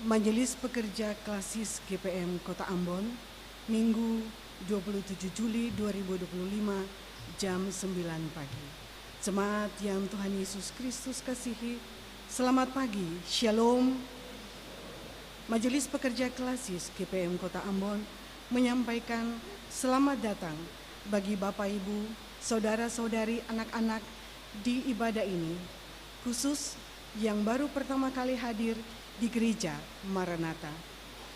Majelis Pekerja Klasis GPM Kota Ambon, Minggu 27 Juli 2025 jam 9 pagi. Jemaat yang Tuhan Yesus Kristus kasihi, selamat pagi, Shalom. Majelis Pekerja Klasis GPM Kota Ambon menyampaikan selamat datang bagi Bapak Ibu, Saudara-saudari, anak-anak di ibadah ini, khusus yang baru pertama kali hadir di Gereja Maranatha.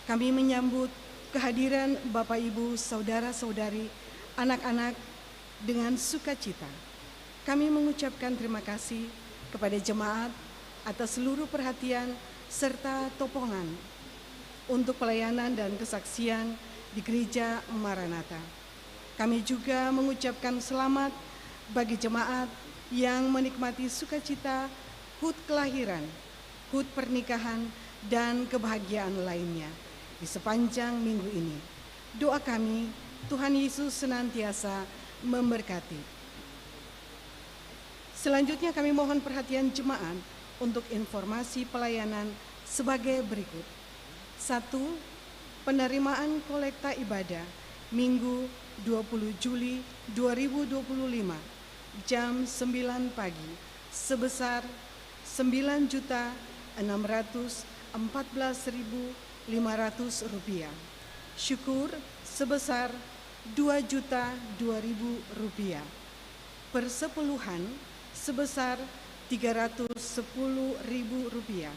Kami menyambut kehadiran Bapak Ibu, Saudara-saudari, anak-anak dengan sukacita. Kami mengucapkan terima kasih kepada jemaat atas seluruh perhatian serta topongan untuk pelayanan dan kesaksian di Gereja Maranatha. Kami juga mengucapkan selamat bagi jemaat yang menikmati sukacita HUT kelahiran, HUT pernikahan, dan kebahagiaan lainnya di sepanjang minggu ini. Doa kami, Tuhan Yesus senantiasa memberkati. Selanjutnya kami mohon perhatian jemaat untuk informasi pelayanan sebagai berikut. 1. Penerimaan kolekta ibadah Minggu 20 Juli 2025 jam 9 pagi sebesar Rp9.614.500. Syukur sebesar Rp2.002.000. Persepuluhan sebesar Rp310.000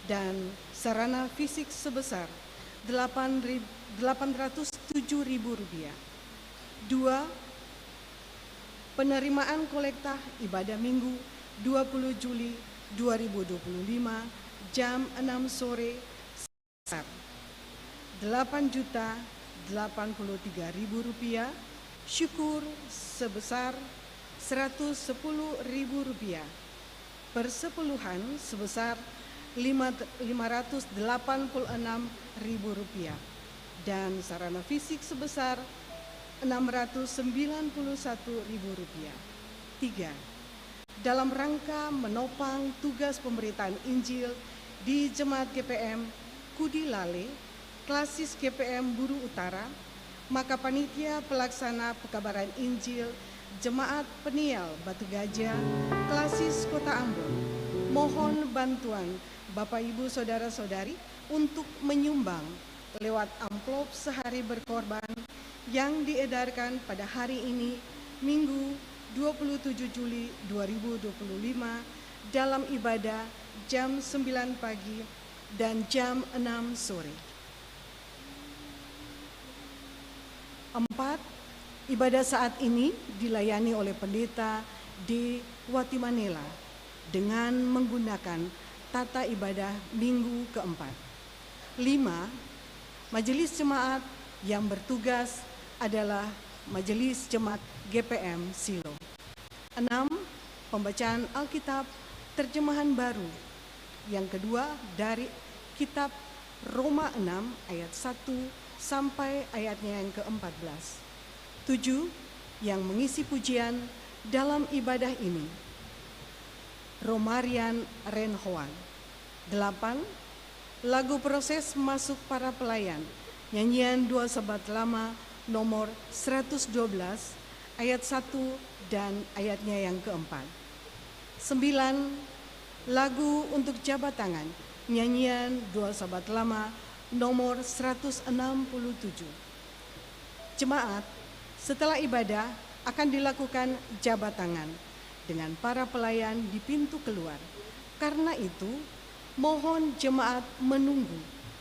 dan sarana fisik sebesar Rp807.000. 2. Penerimaan kolekta ibadah Minggu 20 Juli 2025 jam 6 sore sebesar Rp8.083.000. Syukur sebesar Rp110.000. Persepuluhan sebesar Rp586.000 dan sarana fisik sebesar Rp691.000. 3. Dalam rangka menopang tugas pemberitaan Injil di Jemaat GPM Kudi Lale, Klasis GPM Buru Utara, maka panitia pelaksana pekabaran Injil Jemaat Peniel Batu Gajah, Klasis Kota Ambon, mohon bantuan Bapak Ibu Saudara-saudari untuk menyumbang lewat amplop sehari berkorban yang diedarkan pada hari ini, Minggu 27 Juli 2025 dalam ibadah jam 9 pagi dan jam 6 sore. 4. Ibadah saat ini dilayani oleh pendeta D. Watimanela dengan menggunakan tata ibadah minggu keempat. 5. Majelis jemaat yang bertugas adalah Majelis Jemaat GPM Silo. 6. Pembacaan Alkitab terjemahan baru yang kedua dari kitab Roma 6 ayat 1 sampai ayatnya yang ke-14. 7. Yang mengisi pujian dalam ibadah ini, Romarian Renhoan. 8. Lagu proses masuk para pelayan, nyanyian 2 Sabat Lama nomor 112 ayat 1 dan ayatnya yang keempat. 9. Lagu untuk jabat tangan, nyanyian 2 Sabat Lama nomor 167. Jemaat, setelah ibadah akan dilakukan jabat tangan dengan para pelayan di pintu keluar. Karena itu, mohon jemaat menunggu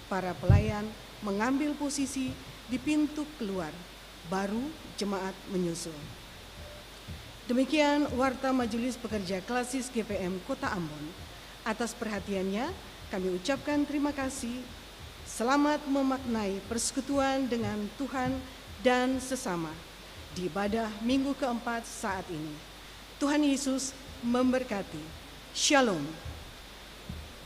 para pelayan mengambil posisi di pintu keluar, baru jemaat menyusul. Demikian warta Majelis Pekerja Klasis GPM Kota Ambon. Atas perhatiannya, kami ucapkan terima kasih. Selamat memaknai persekutuan dengan Tuhan dan sesama di ibadah minggu keempat saat ini. Tuhan Yesus memberkati. Shalom.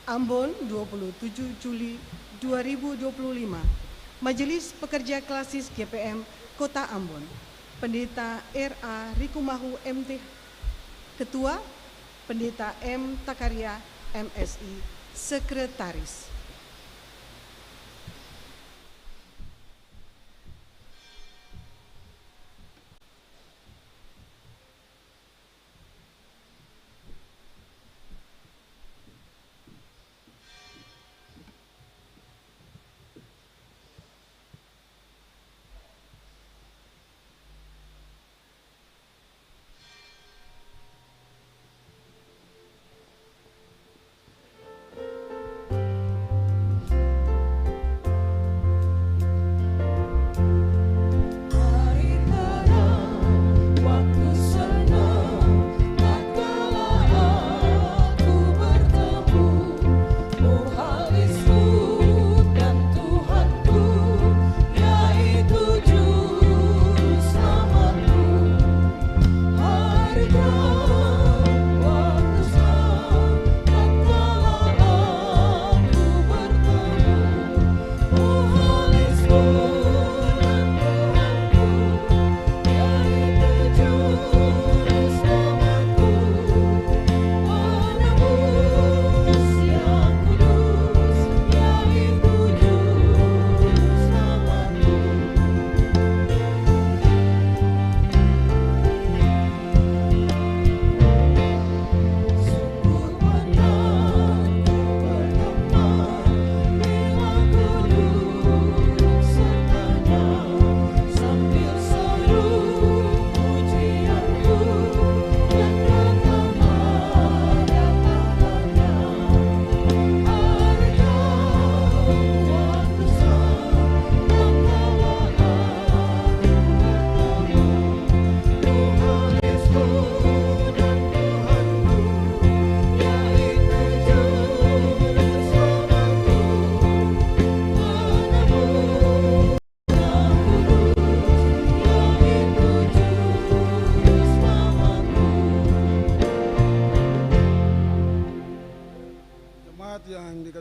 Ambon 27 Juli 2025. Majelis Pekerja Klasis GPM Kota Ambon, Pendeta R.A. Rikumahu MT, Ketua, Pendeta M. Takaria MSI, Sekretaris.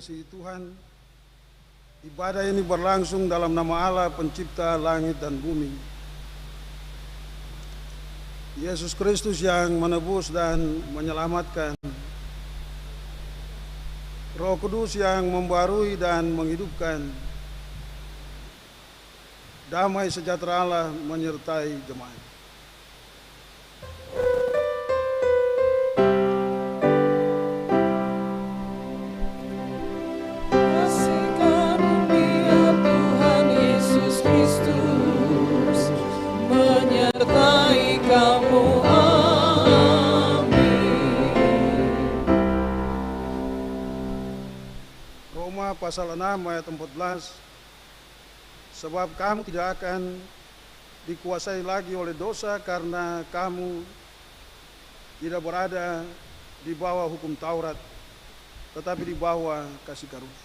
dikasihi Tuhan, ibadah ini berlangsung dalam nama Allah pencipta langit dan bumi. Yesus Kristus yang menebus dan menyelamatkan, Roh Kudus yang membarui dan menghidupkan, damai sejahtera Allah menyertai jemaat. Pasal 6 ayat 14, sebab kamu tidak akan dikuasai lagi oleh dosa karena kamu tidak berada di bawah hukum Taurat, tetapi di bawah kasih karunia.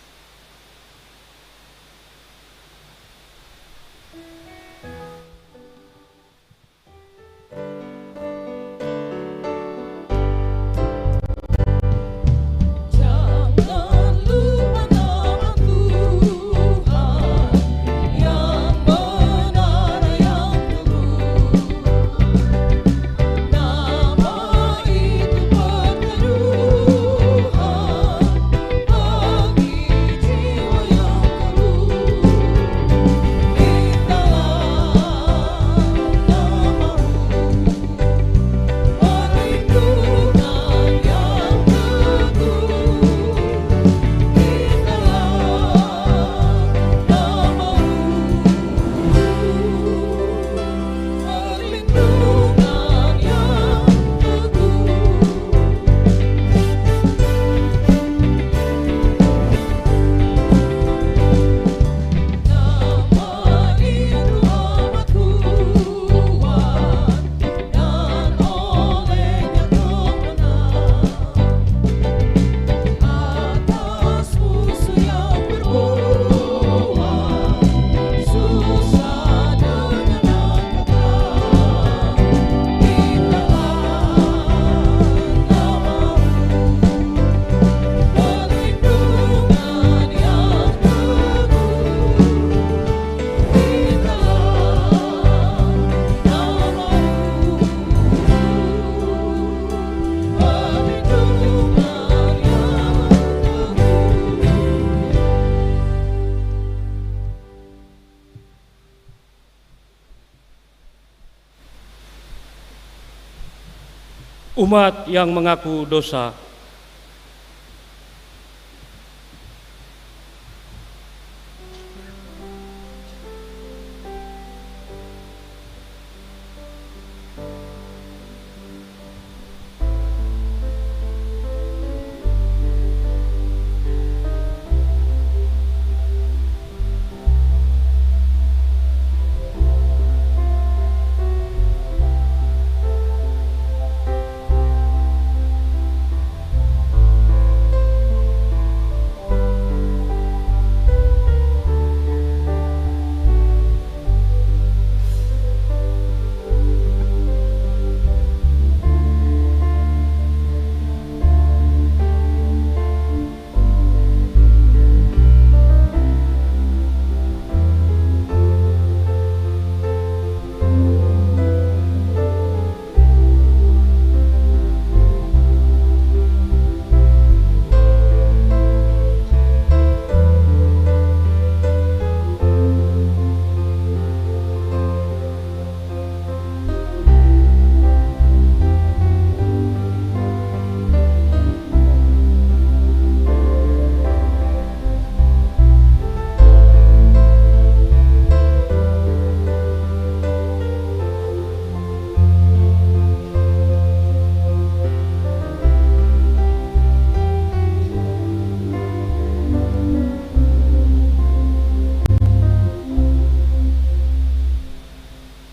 Umat yang mengaku dosa.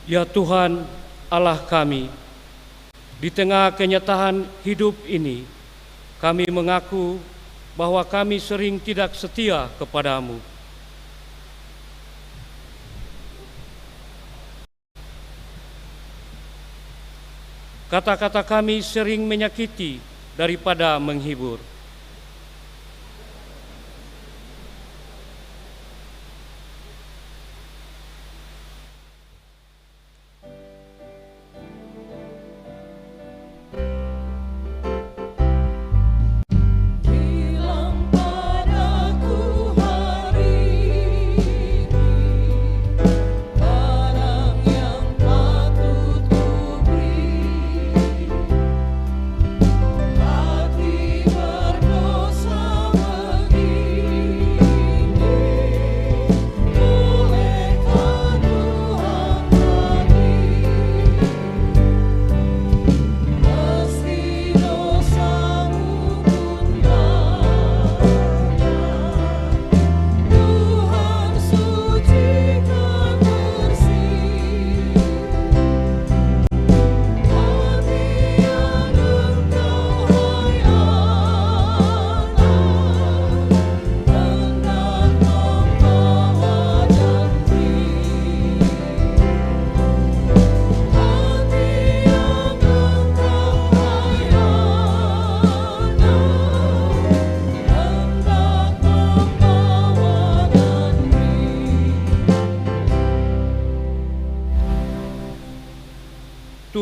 Ya Tuhan Allah kami, di tengah kenyataan hidup ini, kami mengaku bahwa kami sering tidak setia kepadamu. Kata-kata kami sering menyakiti daripada menghibur.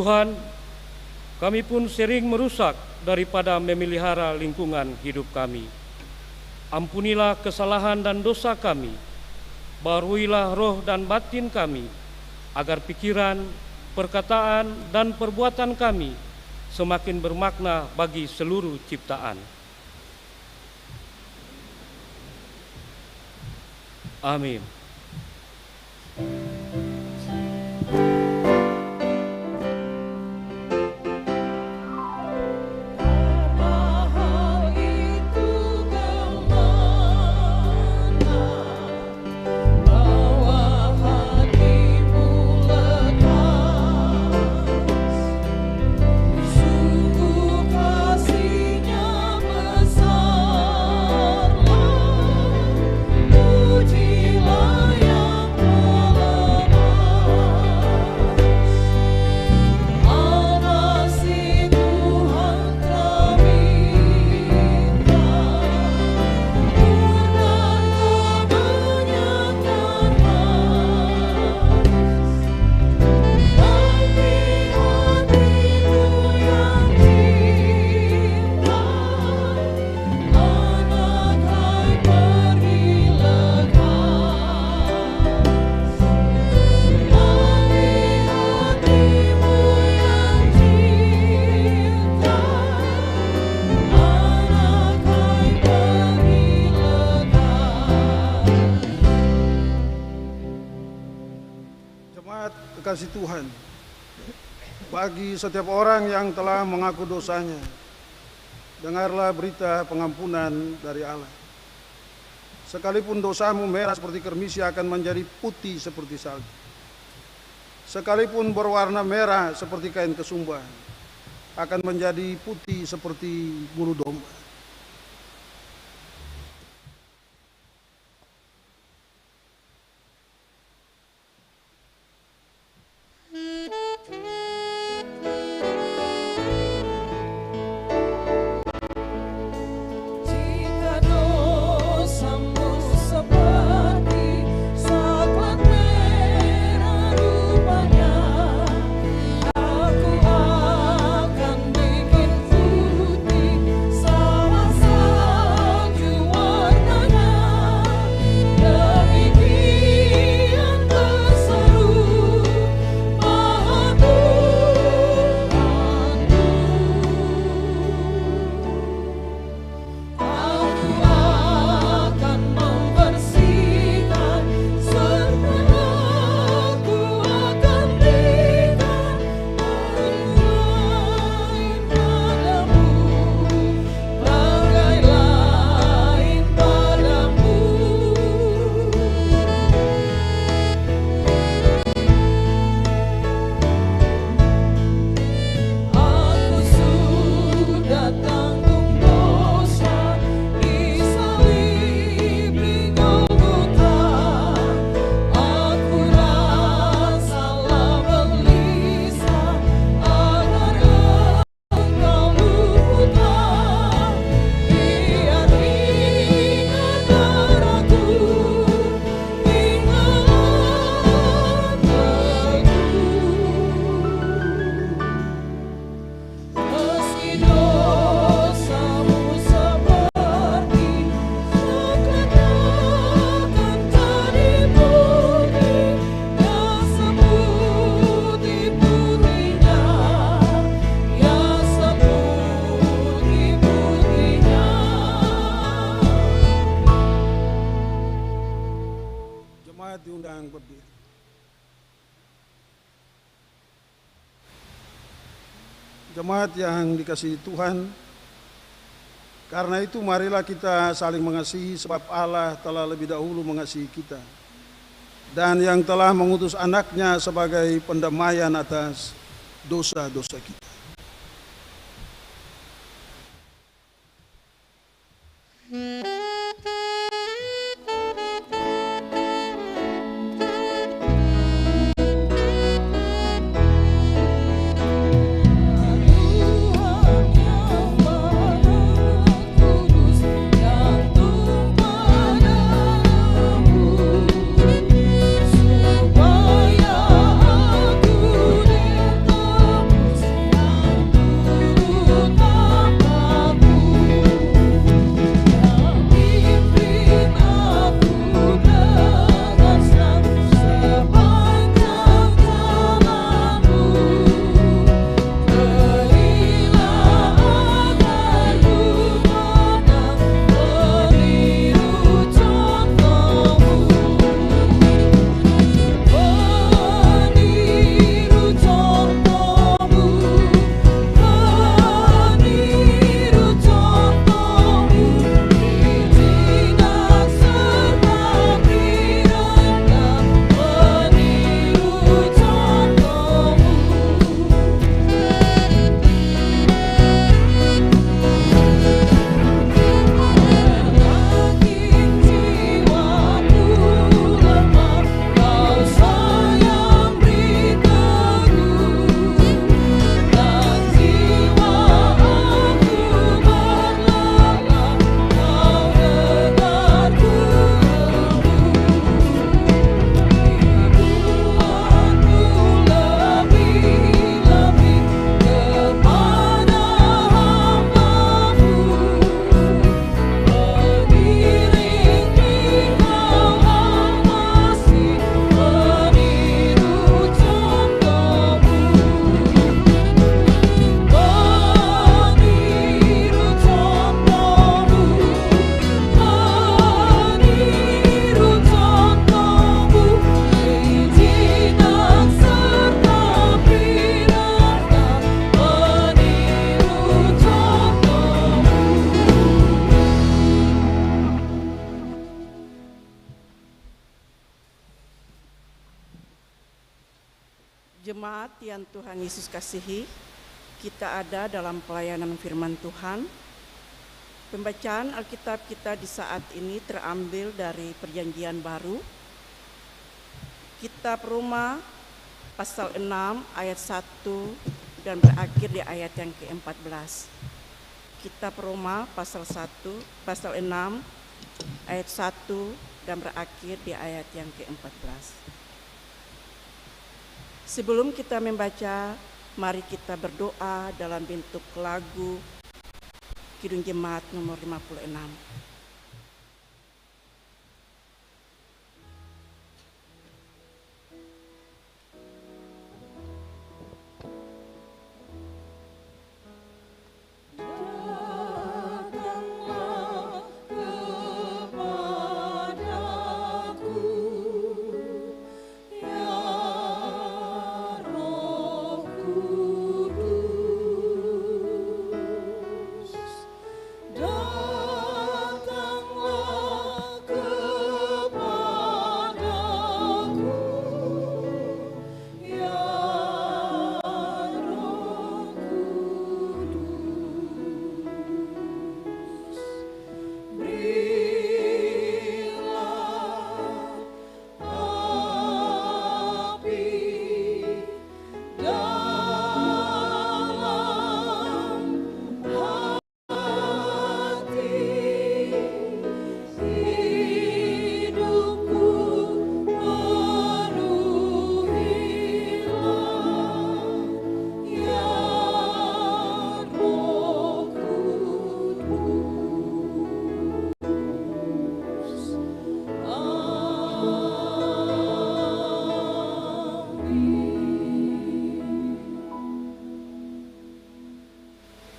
Tuhan, kami pun sering merusak daripada memelihara lingkungan hidup kami. Ampunilah kesalahan dan dosa kami, baruilah roh dan batin kami, agar pikiran, perkataan, dan perbuatan kami semakin bermakna bagi seluruh ciptaan. Amin. Kasih Tuhan, bagi setiap orang yang telah mengaku dosanya, dengarlah berita pengampunan dari Allah. Sekalipun dosamu merah seperti kermisi akan menjadi putih seperti salju. Sekalipun berwarna merah seperti kain kesumba, akan menjadi putih seperti bulu domba. Diundang berdiri. Jemaat yang dikasihi Tuhan, karena itu marilah kita saling mengasihi sebab Allah telah lebih dahulu mengasihi kita dan yang telah mengutus anaknya sebagai pendamaian atas dosa-dosa kita. Jemaat yang Tuhan Yesus kasihi, kita ada dalam pelayanan firman Tuhan. Pembacaan Alkitab kita di saat ini terambil dari Perjanjian Baru, Kitab Roma pasal 6 ayat 1 dan berakhir di ayat yang ke-14. Kitab Roma pasal 6 ayat 1 dan berakhir di ayat yang ke-14. Sebelum kita membaca, mari kita berdoa dalam bentuk lagu Kidung Jemaat nomor 56.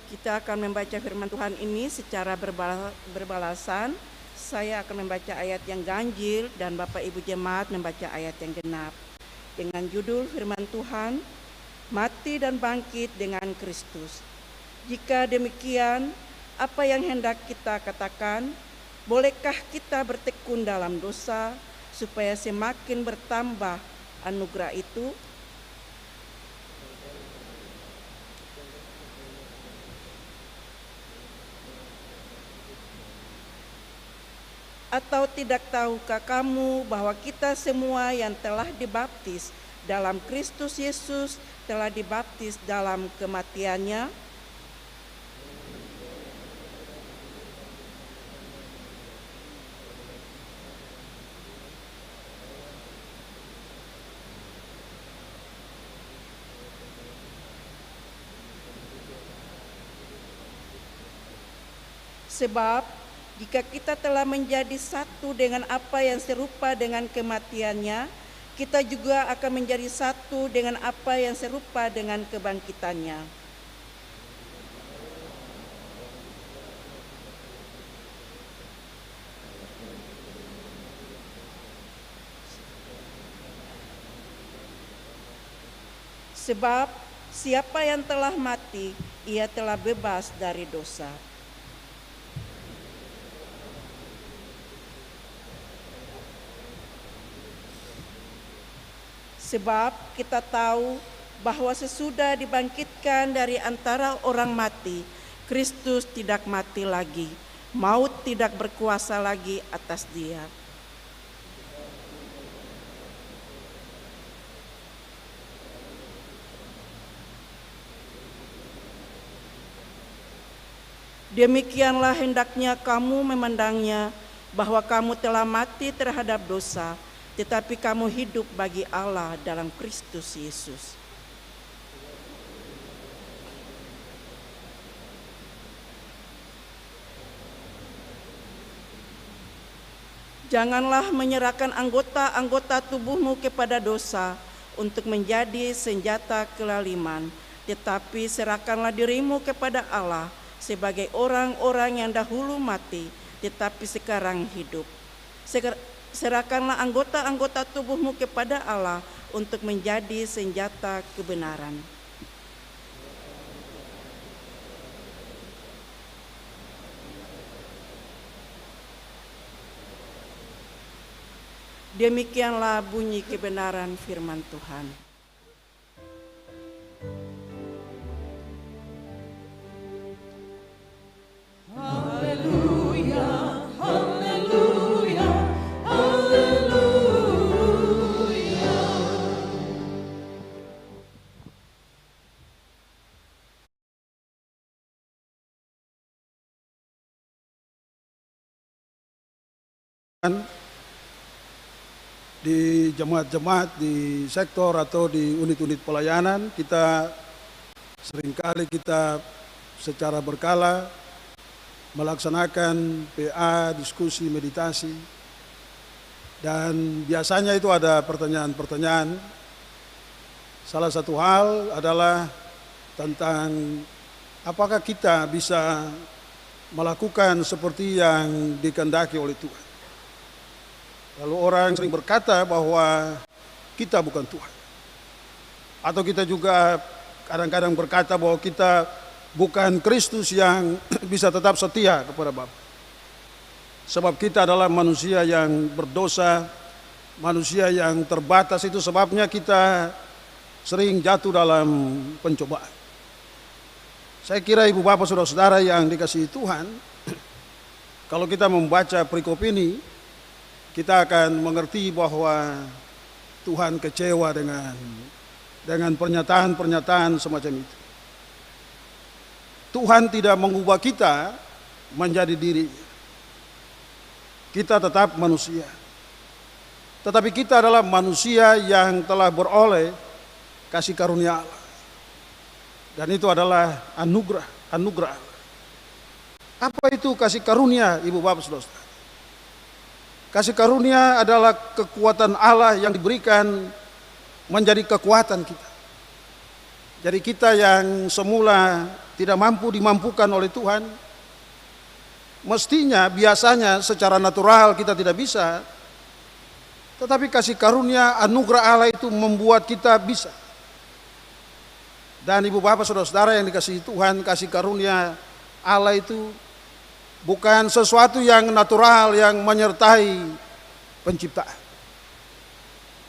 Kita akan membaca firman Tuhan ini secara berbalasan. Saya akan membaca ayat yang ganjil dan Bapak Ibu Jemaat membaca ayat yang genap. Dengan judul firman Tuhan, Mati dan Bangkit dengan Kristus. Jika demikian, apa yang hendak kita katakan? Bolehkah kita bertekun dalam dosa supaya semakin bertambah anugerah itu? Atau tidak tahukah kamu bahwa kita semua yang telah dibaptis dalam Kristus Yesus telah dibaptis dalam kematiannya? Sebab jika kita telah menjadi satu dengan apa yang serupa dengan kematiannya, kita juga akan menjadi satu dengan apa yang serupa dengan kebangkitannya. Sebab siapa yang telah mati, ia telah bebas dari dosa. Sebab kita tahu bahwa sesudah dibangkitkan dari antara orang mati, Kristus tidak mati lagi, maut tidak berkuasa lagi atas dia. Demikianlah hendaknya kamu memandangnya, bahwa kamu telah mati terhadap dosa, tetapi kamu hidup bagi Allah dalam Kristus Yesus. Janganlah menyerahkan anggota-anggota tubuhmu kepada dosa untuk menjadi senjata kelaliman, tetapi serahkanlah dirimu kepada Allah sebagai orang-orang yang dahulu mati, tetapi sekarang hidup. Serahkanlah anggota-anggota tubuhmu kepada Allah untuk menjadi senjata kebenaran. Demikianlah bunyi kebenaran firman Tuhan. di jemaat-jemaat, di sektor atau di unit-unit pelayanan, kita seringkali kita secara berkala melaksanakan PA, diskusi, meditasi, dan biasanya itu ada pertanyaan-pertanyaan. Salah satu hal adalah tentang apakah kita bisa melakukan seperti yang dikehendaki oleh Tuhan. Lalu orang sering berkata bahwa kita bukan Tuhan. Atau kita juga kadang-kadang berkata bahwa kita bukan Kristus yang bisa tetap setia kepada Bapa. Sebab kita adalah manusia yang berdosa, manusia yang terbatas, itu sebabnya kita sering jatuh dalam pencobaan. Saya kira ibu bapak saudara-saudara yang dikasihi Tuhan, kalau kita membaca perikop ini, kita akan mengerti bahwa Tuhan kecewa dengan pernyataan-pernyataan semacam itu. Tuhan tidak mengubah kita menjadi diri. Kita tetap manusia. Tetapi kita adalah manusia yang telah beroleh kasih karunia Allah. Dan itu adalah anugerah Allah. Apa itu kasih karunia, ibu bapak saudara? Kasih karunia adalah kekuatan Allah yang diberikan menjadi kekuatan kita. Jadi kita yang semula tidak mampu dimampukan oleh Tuhan, mestinya biasanya secara natural kita tidak bisa, tetapi kasih karunia anugerah Allah itu membuat kita bisa. Dan ibu bapak saudara-saudara yang dikasihi Tuhan, kasih karunia Allah itu bukan sesuatu yang natural yang menyertai penciptaan.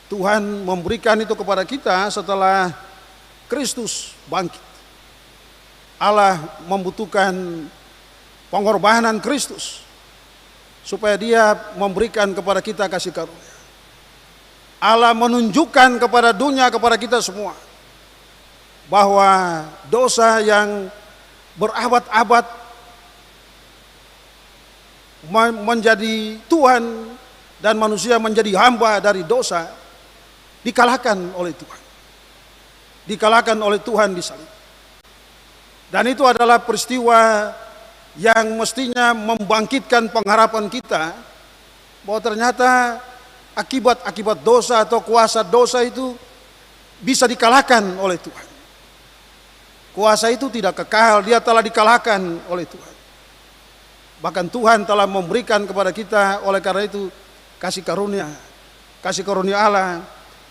Tuhan memberikan itu kepada kita setelah Kristus bangkit. Allah membutuhkan pengorbanan Kristus supaya Dia memberikan kepada kita kasih karunia. Allah menunjukkan kepada dunia, kepada kita semua, bahwa dosa yang berabad-abad menjadi Tuhan dan manusia menjadi hamba dari dosa dikalahkan oleh Tuhan. Dikalahkan oleh Tuhan di salib. Dan itu adalah peristiwa yang mestinya membangkitkan pengharapan kita bahwa ternyata akibat-akibat dosa atau kuasa dosa itu bisa dikalahkan oleh Tuhan. Kuasa itu tidak kekal, dia telah dikalahkan oleh Tuhan. Bahkan Tuhan telah memberikan kepada kita, oleh karena itu kasih karunia Allah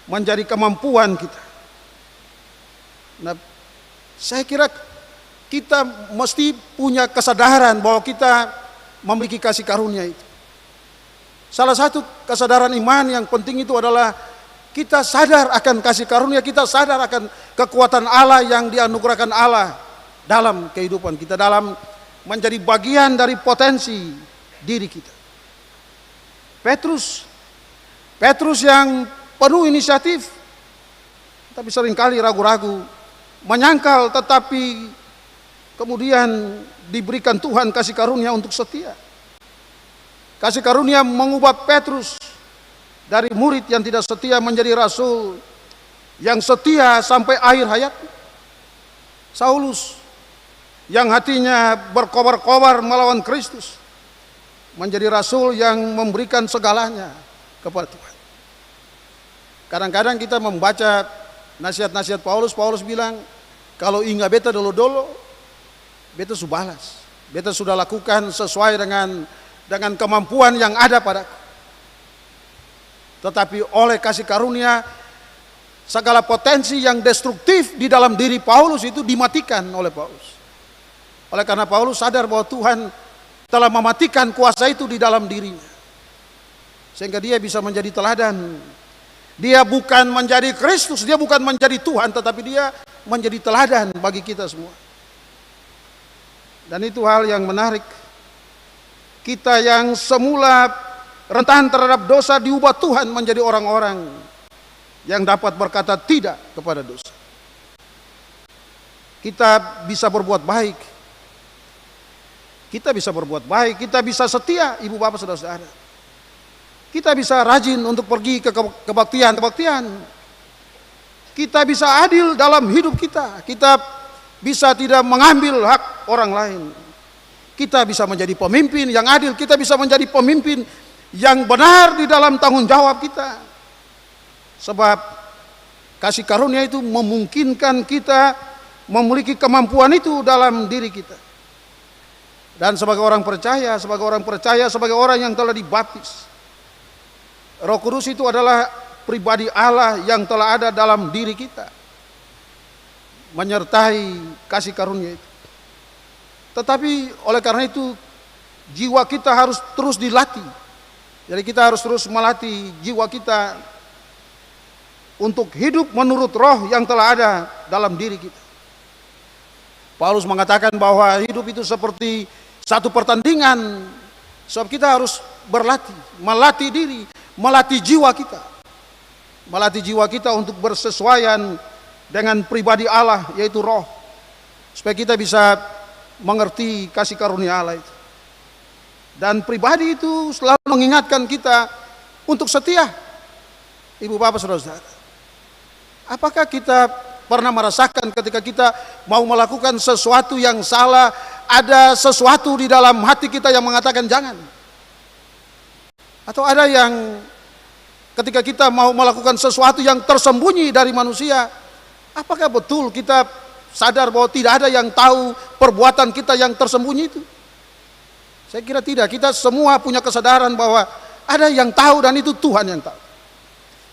menjadi kemampuan kita. Nah, saya kira kita mesti punya kesadaran bahwa kita memiliki kasih karunia itu. Salah satu kesadaran iman yang penting itu adalah kita sadar akan kasih karunia, kita sadar akan kekuatan Allah yang dianugerahkan Allah dalam kehidupan kita, dalam menjadi bagian dari potensi diri kita. Petrus yang penuh inisiatif, tapi seringkali ragu-ragu, menyangkal, tetapi kemudian diberikan Tuhan kasih karunia untuk setia. Kasih karunia mengubah Petrus dari murid yang tidak setia menjadi rasul yang setia sampai akhir hayat. Saulus yang hatinya berkobar-kobar melawan Kristus menjadi rasul yang memberikan segalanya kepada Tuhan. Kadang-kadang kita membaca nasihat-nasihat Paulus bilang, kalau ingat beta dolo-dolo, beta subalas, beta sudah lakukan sesuai dengan kemampuan yang ada padaku. Tetapi oleh kasih karunia, segala potensi yang destruktif di dalam diri Paulus itu dimatikan oleh Paulus. Oleh karena Paulus sadar bahwa Tuhan telah mematikan kuasa itu di dalam dirinya, sehingga dia bisa menjadi teladan. Dia bukan menjadi Kristus, dia bukan menjadi Tuhan, tetapi dia menjadi teladan bagi kita semua. Dan itu hal yang menarik. Kita yang semula rentan terhadap dosa diubah Tuhan menjadi orang-orang yang dapat berkata tidak kepada dosa. Kita bisa berbuat baik. Kita bisa berbuat baik, kita bisa setia, ibu bapak saudara-saudara. Kita bisa rajin untuk pergi ke kebaktian. Kita bisa adil dalam hidup kita. Kita bisa tidak mengambil hak orang lain. Kita bisa menjadi pemimpin yang adil. Kita bisa menjadi pemimpin yang benar di dalam tanggung jawab kita. Sebab kasih karunia itu memungkinkan kita memiliki kemampuan itu dalam diri kita. Dan sebagai orang percaya, sebagai orang yang telah dibaptis, Roh Kudus itu adalah pribadi Allah yang telah ada dalam diri kita, menyertai kasih karunia itu. Tetapi oleh karena itu jiwa kita harus terus dilatih. Jadi kita harus terus melatih jiwa kita untuk hidup menurut roh yang telah ada dalam diri kita. Paulus mengatakan bahwa hidup itu seperti satu pertandingan. Sebab kita harus berlatih, melatih diri, melatih jiwa kita. Melatih jiwa kita untuk bersesuaian dengan pribadi Allah, yaitu roh. Supaya kita bisa mengerti kasih karunia Allah itu. Dan pribadi itu selalu mengingatkan kita untuk setia. Ibu bapak saudara-saudara, apakah kita pernah merasakan ketika kita mau melakukan sesuatu yang salah, ada sesuatu di dalam hati kita yang mengatakan jangan? Atau ada yang ketika kita mau melakukan sesuatu yang tersembunyi dari manusia, apakah betul kita sadar bahwa tidak ada yang tahu perbuatan kita yang tersembunyi itu? Saya kira tidak. Kita semua punya kesadaran bahwa ada yang tahu dan itu Tuhan yang tahu.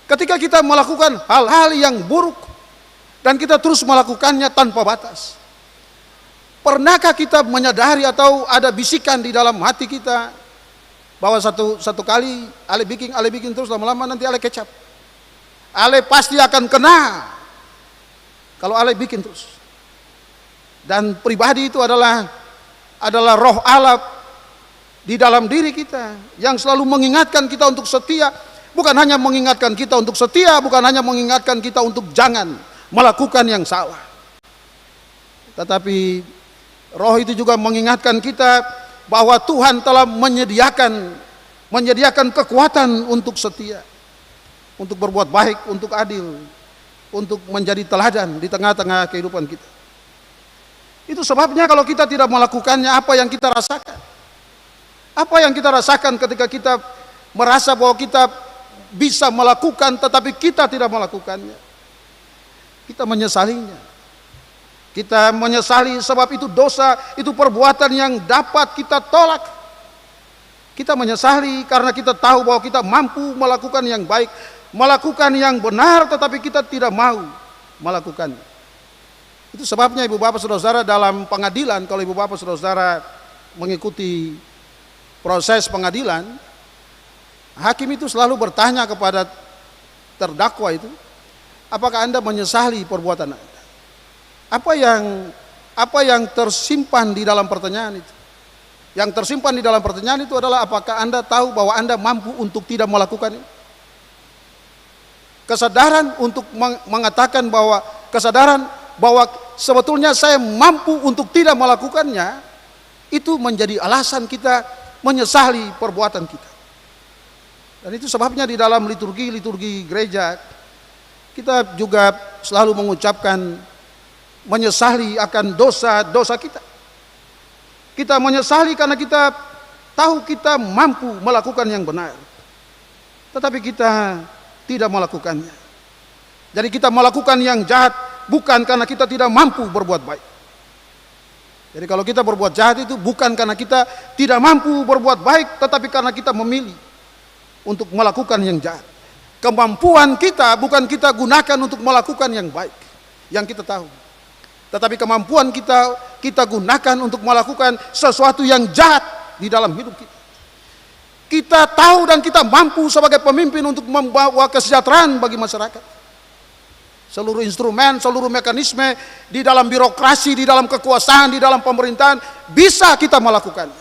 Ketika kita melakukan hal-hal yang buruk dan kita terus melakukannya tanpa batas, pernahkah kita menyadari atau ada bisikan di dalam hati kita bahwa satu kali ale bikin terus, lama-lama nanti ale kecap, ale pasti akan kena kalau ale bikin terus. Dan pribadi itu adalah roh Allah di dalam diri kita yang selalu mengingatkan kita untuk setia. Bukan hanya mengingatkan kita untuk setia, bukan hanya mengingatkan kita untuk jangan melakukan yang salah, tetapi roh itu juga mengingatkan kita bahwa Tuhan telah menyediakan kekuatan untuk setia, untuk berbuat baik, untuk adil, untuk menjadi teladan di tengah-tengah kehidupan kita. Itu sebabnya kalau kita tidak melakukannya, apa yang kita rasakan? Apa yang kita rasakan ketika kita merasa bahwa kita bisa melakukan tetapi kita tidak melakukannya? Kita menyesalinya. Kita menyesali sebab itu dosa, itu perbuatan yang dapat kita tolak. Kita menyesali karena kita tahu bahwa kita mampu melakukan yang baik, melakukan yang benar, tetapi kita tidak mau melakukannya. Itu sebabnya ibu bapak saudara-saudara dalam pengadilan, kalau ibu bapak saudara-saudara mengikuti proses pengadilan, hakim itu selalu bertanya kepada terdakwa itu, apakah Anda menyesali perbuatan Anda? Apa yang tersimpan di dalam pertanyaan itu? Yang tersimpan di dalam pertanyaan itu adalah apakah Anda tahu bahwa Anda mampu untuk tidak melakukan itu? Kesadaran untuk mengatakan bahwa kesadaran bahwa sebetulnya saya mampu untuk tidak melakukannya, itu menjadi alasan kita menyesali perbuatan kita. Dan itu sebabnya di dalam liturgi gereja kita juga selalu mengucapkan menyesali akan dosa-dosa kita. Kita menyesali karena kita tahu kita mampu melakukan yang benar, tetapi kita tidak melakukannya. Jadi kita melakukan yang jahat bukan karena kita tidak mampu berbuat baik. Jadi kalau kita berbuat jahat itu bukan karena kita tidak mampu berbuat baik, tetapi karena kita memilih untuk melakukan yang jahat. Kemampuan kita bukan kita gunakan untuk melakukan yang baik, yang kita tahu, tetapi kemampuan kita gunakan untuk melakukan sesuatu yang jahat di dalam hidup kita. Kita tahu dan kita mampu sebagai pemimpin untuk membawa kesejahteraan bagi masyarakat. Seluruh instrumen, seluruh mekanisme di dalam birokrasi, di dalam kekuasaan, di dalam pemerintahan bisa kita melakukan.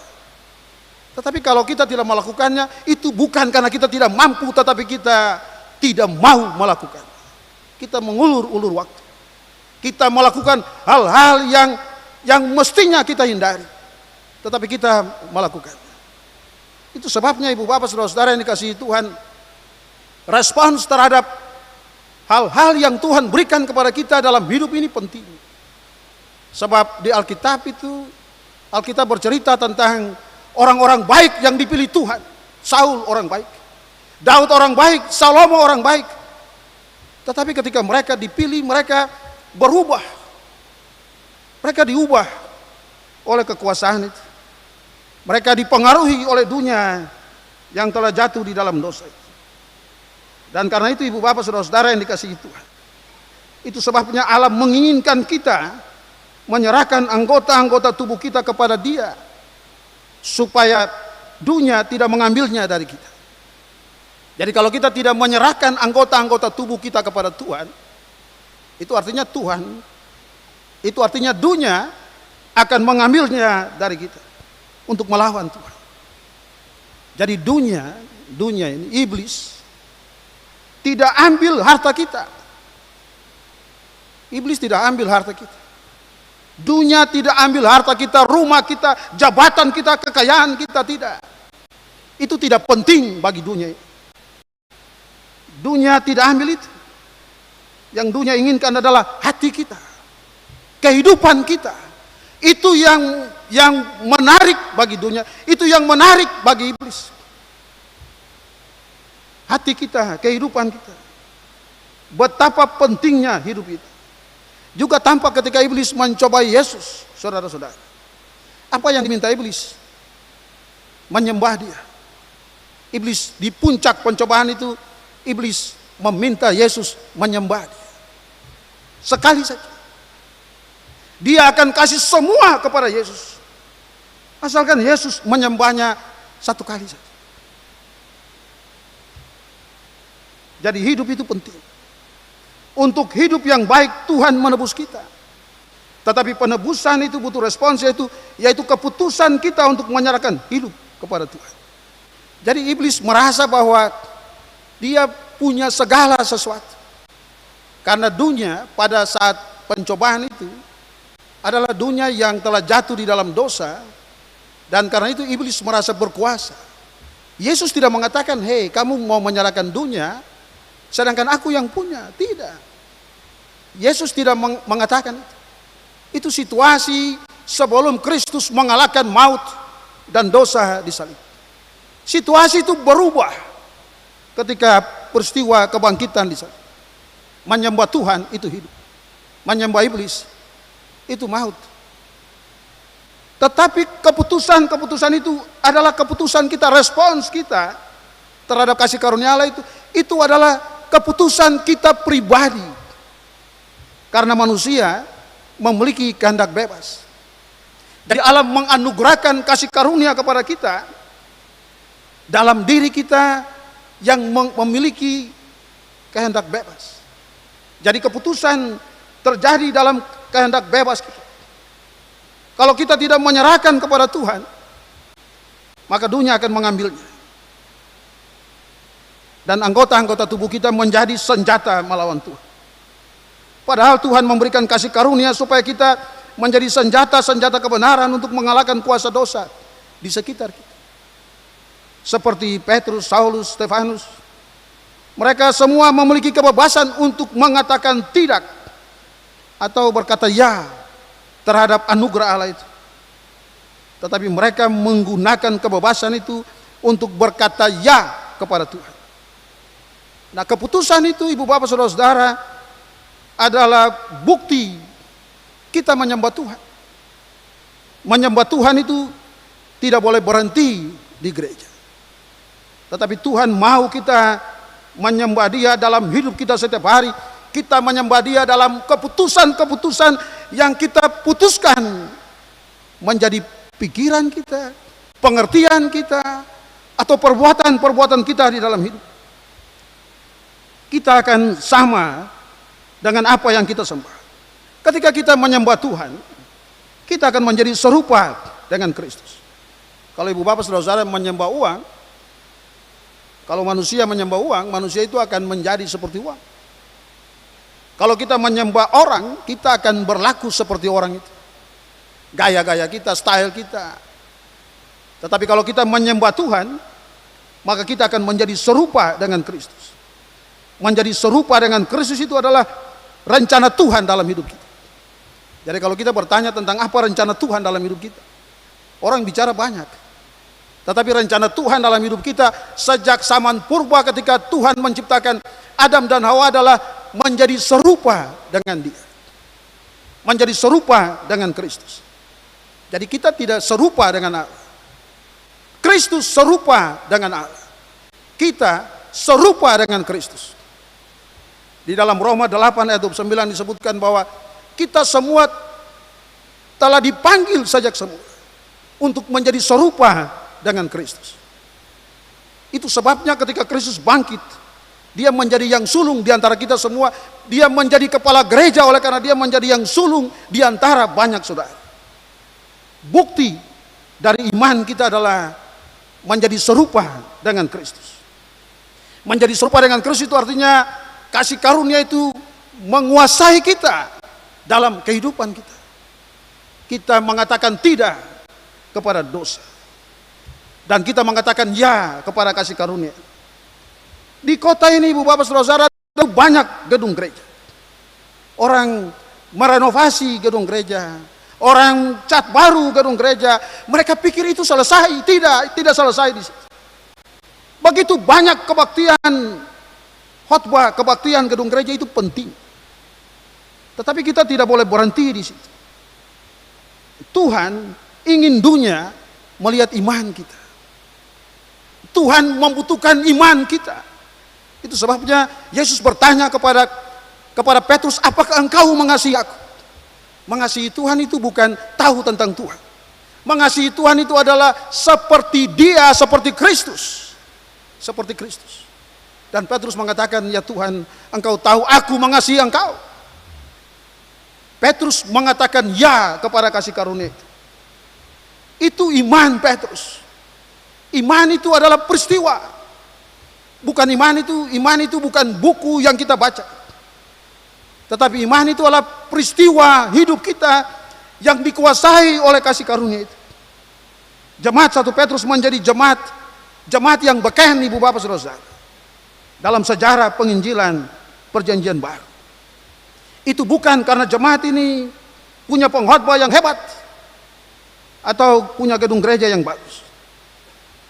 Tetapi kalau kita tidak melakukannya, itu bukan karena kita tidak mampu, tetapi kita tidak mau melakukan. Kita mengulur-ulur waktu. Kita melakukan hal-hal yang mestinya kita hindari, tetapi kita melakukan. Itu sebabnya ibu bapak saudara-saudara yang dikasihi Tuhan, respons terhadap hal-hal yang Tuhan berikan kepada kita dalam hidup ini penting. Sebab di Alkitab itu, Alkitab bercerita tentang orang-orang baik yang dipilih Tuhan. Saul orang baik, Daud orang baik, Salomo orang baik. Tetapi ketika mereka dipilih, mereka berubah. Mereka diubah oleh kekuasaan itu. Mereka dipengaruhi oleh dunia yang telah jatuh di dalam dosa itu. Dan karena itu ibu bapak saudara-saudara yang dikasihi Tuhan, itu sebabnya Allah menginginkan kita menyerahkan anggota-anggota tubuh kita kepada Dia, supaya dunia tidak mengambilnya dari kita. Jadi kalau kita tidak menyerahkan anggota-anggota tubuh kita kepada Tuhan, itu artinya dunia akan mengambilnya dari kita untuk melawan Tuhan. Jadi dunia ini, iblis tidak ambil harta kita. Iblis tidak ambil harta kita. Dunia tidak ambil harta kita, rumah kita, jabatan kita, kekayaan kita, tidak. Itu tidak penting bagi dunia. Dunia tidak ambil itu. Yang dunia inginkan adalah hati kita, kehidupan kita. Itu yang menarik bagi dunia, itu yang menarik bagi iblis. Hati kita, kehidupan kita. Betapa pentingnya hidup itu. Juga tampak ketika iblis mencobai Yesus, saudara-saudara. Apa yang diminta iblis? Menyembah Dia. Iblis di puncak pencobaan itu, iblis meminta Yesus menyembah Dia. Sekali saja. Dia akan kasih semua kepada Yesus, asalkan Yesus menyembahnya satu kali saja. Jadi hidup itu penting. Untuk hidup yang baik Tuhan menebus kita. Tetapi penebusan itu butuh respons, yaitu keputusan kita untuk menyerahkan hidup kepada Tuhan. Jadi iblis merasa bahwa dia punya segala sesuatu. Karena dunia pada saat pencobaan itu adalah dunia yang telah jatuh di dalam dosa, dan karena itu iblis merasa berkuasa. Yesus tidak mengatakan, "Hei, kamu mau menyerahkan dunia sedangkan aku yang punya." Tidak. Yesus tidak mengatakan itu. Itu situasi sebelum Kristus mengalahkan maut dan dosa di salib. Situasi itu berubah ketika peristiwa kebangkitan di salib. Menyembah Tuhan itu hidup, menyembah iblis itu maut. Tetapi keputusan itu adalah keputusan kita, respons kita terhadap kasih karunia Allah itu adalah keputusan kita pribadi. Karena manusia memiliki kehendak bebas. Jadi Allah menganugerahkan kasih karunia kepada kita dalam diri kita yang memiliki kehendak bebas. Jadi keputusan terjadi dalam kehendak bebas kita. Kalau kita tidak menyerahkan kepada Tuhan, maka dunia akan mengambilnya. Dan anggota-anggota tubuh kita menjadi senjata melawan Tuhan. Padahal Tuhan memberikan kasih karunia supaya kita menjadi senjata-senjata kebenaran untuk mengalahkan kuasa dosa di sekitar kita. Seperti Petrus, Saulus, Stefanus. Mereka semua memiliki kebebasan untuk mengatakan tidak atau berkata ya terhadap anugerah Allah itu. Tetapi mereka menggunakan kebebasan itu untuk berkata ya kepada Tuhan. Nah, keputusan itu ibu bapak saudara-saudara adalah bukti kita menyembah Tuhan. Menyembah Tuhan itu tidak boleh berhenti di gereja. Tetapi Tuhan mau kita menyembah Dia dalam hidup kita setiap hari. Kita menyembah Dia dalam keputusan-keputusan yang kita putuskan menjadi pikiran kita, pengertian kita, atau perbuatan-perbuatan kita di dalam hidup. Kita akan sama dengan apa yang kita sembah. Ketika kita menyembah Tuhan, kita akan menjadi serupa dengan Kristus. Kalau ibu bapak saudara-saudara menyembah uang, kalau manusia menyembah uang, manusia itu akan menjadi seperti uang. Kalau kita menyembah orang, kita akan berlaku seperti orang itu. Gaya-gaya kita, style kita, Tetapi kalau kita menyembah Tuhan, maka kita akan menjadi serupa dengan Kristus. Menjadi serupa dengan Kristus itu adalah rencana Tuhan dalam hidup kita. Jadi kalau kita bertanya tentang apa rencana Tuhan dalam hidup kita, orang bicara banyak. Tetapi rencana Tuhan dalam hidup kita sejak zaman purba ketika Tuhan menciptakan Adam dan Hawa adalah menjadi serupa dengan Dia. Menjadi serupa dengan Kristus. Jadi kita tidak serupa dengan Allah. Kristus serupa dengan Allah. Kita serupa dengan Kristus. Di dalam Roma 8 ayat 29 disebutkan bahwa kita semua telah dipanggil sejak semula untuk menjadi serupa dengan Kristus. Itu sebabnya ketika Kristus bangkit, Dia menjadi yang sulung di antara kita semua. Dia menjadi kepala gereja oleh karena Dia menjadi yang sulung di antara banyak saudara. Bukti dari iman kita adalah menjadi serupa dengan Kristus. Menjadi serupa dengan Kristus itu artinya kasih karunia itu menguasai kita dalam kehidupan kita. Kita mengatakan tidak kepada dosa. Dan kita mengatakan ya kepada kasih karunia. Di kota ini Ibu Bapak Saudara ada banyak gedung gereja. Orang merenovasi gedung gereja. Orang cat baru gedung gereja. Mereka pikir itu selesai. Tidak selesai di situ. Begitu banyak kebaktian khotbah, kebaktian gedung gereja itu penting. Tetapi kita tidak boleh berhenti di situ. Tuhan ingin dunia melihat iman kita. Tuhan membutuhkan iman kita. Itu sebabnya Yesus bertanya kepada Petrus, apakah engkau mengasihi aku? Mengasihi Tuhan itu bukan tahu tentang Tuhan. Mengasihi Tuhan itu adalah seperti Dia, seperti Kristus. Seperti Kristus. Dan Petrus mengatakan, ya Tuhan, engkau tahu aku mengasihi engkau. Petrus mengatakan ya kepada kasih karunia itu. Itu iman Petrus. Iman itu adalah peristiwa. Iman itu bukan buku yang kita baca. Tetapi iman itu adalah peristiwa hidup kita yang dikuasai oleh kasih karunia itu. Jemaat 1 Petrus menjadi jemaat yang beken Ibu Bapak Saudara. Dalam sejarah penginjilan perjanjian baru. Itu bukan karena jemaat ini punya pengkhotbah yang hebat atau punya gedung gereja yang bagus.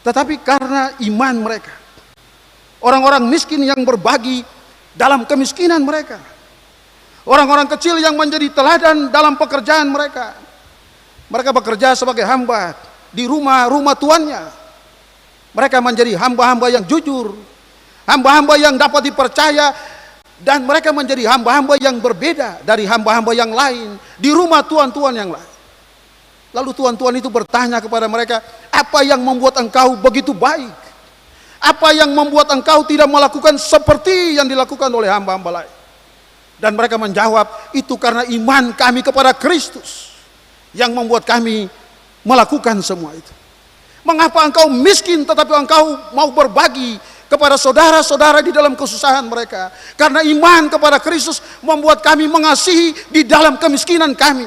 Tetapi karena iman mereka. Orang-orang miskin yang berbagi dalam kemiskinan mereka. Orang-orang kecil yang menjadi teladan dalam pekerjaan mereka. Mereka bekerja sebagai hamba di rumah-rumah tuannya. Mereka menjadi hamba-hamba yang jujur, hamba-hamba yang dapat dipercaya, dan mereka menjadi hamba-hamba yang berbeda dari hamba-hamba yang lain di rumah tuan-tuan yang lain. Lalu tuan-tuan itu bertanya kepada mereka, apa yang membuat engkau begitu baik? Apa yang membuat engkau tidak melakukan seperti yang dilakukan oleh hamba-hamba lain? Dan mereka menjawab, itu karena iman kami kepada Kristus yang membuat kami melakukan semua itu. Mengapa engkau miskin tetapi engkau mau berbagi kepada saudara-saudara di dalam kesusahan mereka? Karena iman kepada Kristus membuat kami mengasihi di dalam kemiskinan kami.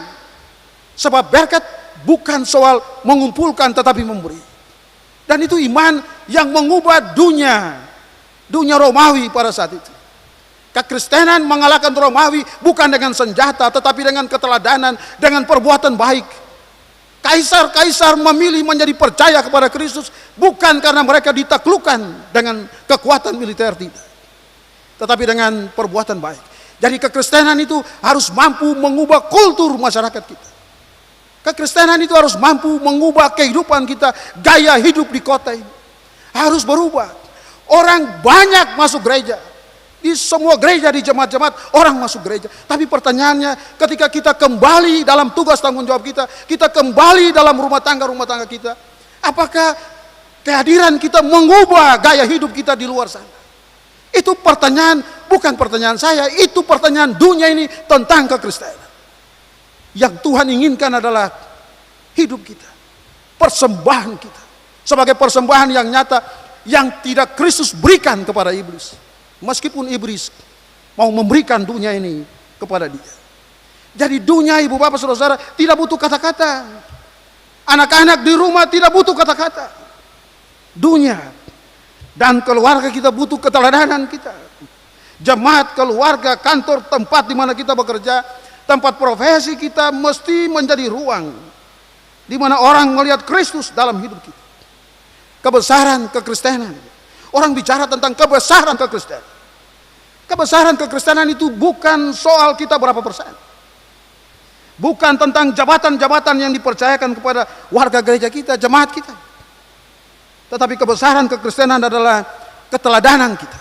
Sebab berkat bukan soal mengumpulkan tetapi memberi. Dan itu iman yang mengubah dunia Romawi pada saat itu. Kekristenan mengalahkan Romawi bukan dengan senjata tetapi dengan keteladanan, dengan perbuatan baik. Kaisar-kaisar memilih menjadi percaya kepada Kristus bukan karena mereka ditaklukkan dengan kekuatan militer, tidak, tetapi dengan perbuatan baik. Jadi kekristenan itu harus mampu mengubah kultur masyarakat kita. Kekristenan itu harus mampu mengubah kehidupan kita, gaya hidup di kota ini harus berubah. Orang banyak masuk gereja. Di semua gereja, di jemaat-jemaat orang masuk gereja. Tapi pertanyaannya, ketika kita kembali dalam tugas tanggung jawab kita, kita kembali dalam rumah tangga kita, apakah kehadiran kita mengubah gaya hidup kita di luar sana? Itu pertanyaan, bukan pertanyaan saya, itu pertanyaan dunia ini tentang kekristenan. Yang Tuhan inginkan adalah hidup kita, persembahan kita, sebagai persembahan yang nyata, yang tidak Kristus berikan kepada iblis. Meskipun iblis mau memberikan dunia ini kepada dia. Jadi dunia, Ibu Bapak Saudara, tidak butuh kata-kata. Anak-anak di rumah tidak butuh kata-kata. Dunia dan keluarga kita butuh keteladanan kita. Jemaat, keluarga, kantor, tempat di mana kita bekerja, tempat profesi kita mesti menjadi ruang di mana orang melihat Kristus dalam hidup kita. Kebesaran kekristenan. Orang bicara tentang kebesaran kekristenan. Kebesaran kekristenan itu bukan soal kita berapa persen. Bukan tentang jabatan-jabatan yang dipercayakan kepada warga gereja kita, jemaat kita. Tetapi kebesaran kekristenan adalah keteladanan kita.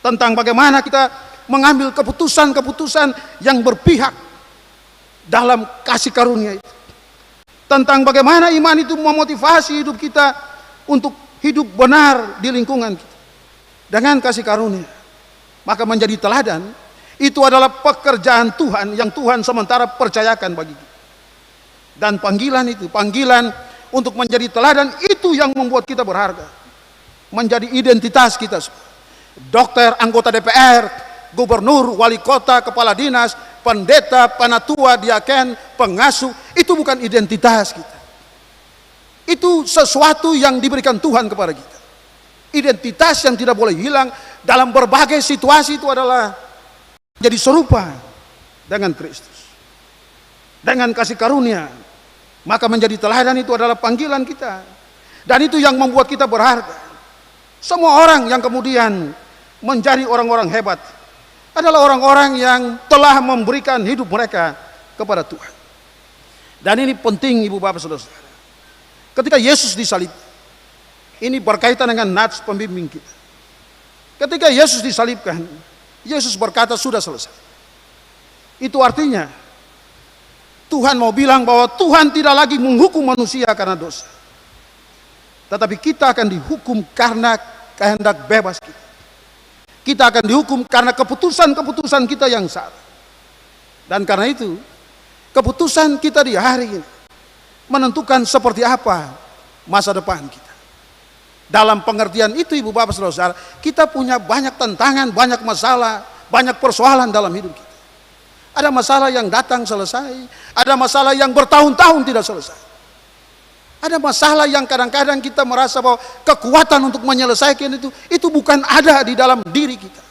Tentang bagaimana kita mengambil keputusan-keputusan yang berpihak dalam kasih karunia itu. Tentang bagaimana iman itu memotivasi hidup kita untuk hidup benar di lingkungan kita. Dengan kasih karunia. Maka menjadi teladan. Itu adalah pekerjaan Tuhan yang Tuhan sementara percayakan bagi kita. Dan panggilan itu, panggilan untuk menjadi teladan itu yang membuat kita berharga. Menjadi identitas kita semua. Dokter, anggota DPR, gubernur, wali kota, kepala dinas, pendeta, penatua, diaken, pengasuh, itu bukan identitas kita. Itu sesuatu yang diberikan Tuhan kepada kita. Identitas yang tidak boleh hilang dalam berbagai situasi itu adalah jadi serupa dengan Kristus. Dengan kasih karunia. Maka menjadi teladan itu adalah panggilan kita. Dan itu yang membuat kita berharga. Semua orang yang kemudian menjadi orang-orang hebat adalah orang-orang yang telah memberikan hidup mereka kepada Tuhan. Dan ini penting Ibu Bapak Saudara-saudara. Ketika Yesus disalib, ini berkaitan dengan nats pembimbing kita. Ketika Yesus disalibkan, Yesus berkata sudah selesai. Itu artinya Tuhan mau bilang bahwa Tuhan tidak lagi menghukum manusia karena dosa. Tetapi kita akan dihukum karena kehendak bebas kita. Kita akan dihukum karena keputusan-keputusan kita yang salah. Dan karena itu, keputusan kita di hari ini menentukan seperti apa masa depan kita. Dalam pengertian itu Ibu Bapak Saudara, kita punya banyak tantangan, banyak masalah, banyak persoalan dalam hidup kita. Ada masalah yang datang selesai, ada masalah yang bertahun-tahun tidak selesai. Ada masalah yang kadang-kadang kita merasa bahwa kekuatan untuk menyelesaikan itu bukan ada di dalam diri kita.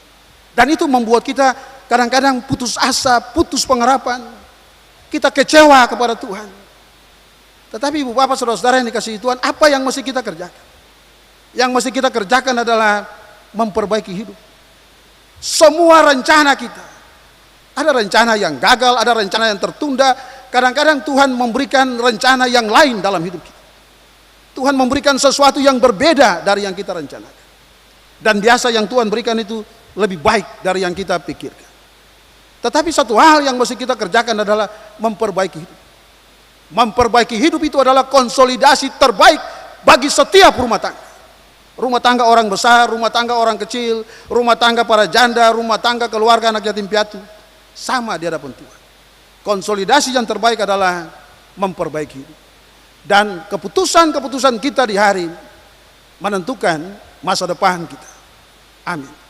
Dan itu membuat kita kadang-kadang putus asa, putus pengharapan. Kita kecewa kepada Tuhan. Tetapi Ibu Bapak Saudara-saudara yang dikasihi Tuhan, apa yang mesti kita kerjakan? Yang mesti kita kerjakan adalah memperbaiki hidup. Semua rencana kita, ada rencana yang gagal, ada rencana yang tertunda. Kadang-kadang Tuhan memberikan rencana yang lain dalam hidup kita. Tuhan memberikan sesuatu yang berbeda dari yang kita rencanakan. Dan biasa yang Tuhan berikan itu lebih baik dari yang kita pikirkan. Tetapi satu hal yang mesti kita kerjakan adalah memperbaiki hidup. Memperbaiki hidup itu adalah konsolidasi terbaik bagi setiap rumah tangga. Rumah tangga orang besar, rumah tangga orang kecil, rumah tangga para janda, rumah tangga keluarga anak yatim piatu, sama di hadapan Tuhan. Konsolidasi yang terbaik adalah memperbaiki hidup. Dan keputusan-keputusan kita di hari ini menentukan masa depan kita. Amin.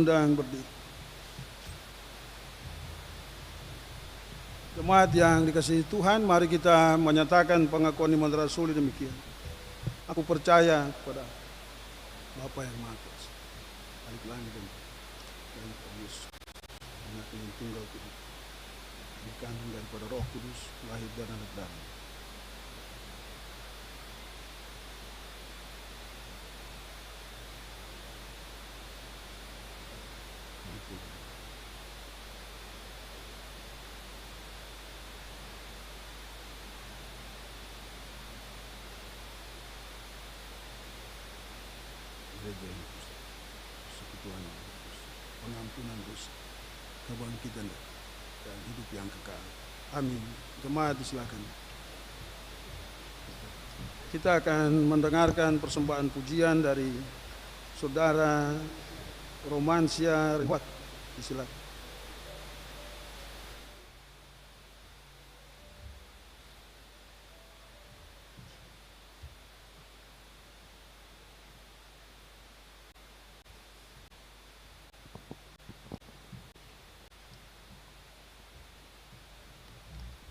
diundang berdiri. Jemaat yang dikasihi Tuhan, mari kita menyatakan pengakuan iman rasuli demikian. Aku percaya kepada Bapa yang Maha Kuasa, Balik langit dan Yesus, Anak yang tunggal kudus, dikandung daripada Roh Kudus, lahir dari anak darah. Gereja yang kudus, persekutuan yang kudus, pengampunan dosa, kebangkitan dan hidup yang kekal. Amin. Jemaat disilakan. Kita akan mendengarkan persembahan pujian dari Saudara Romansia Rewat. Disilakan.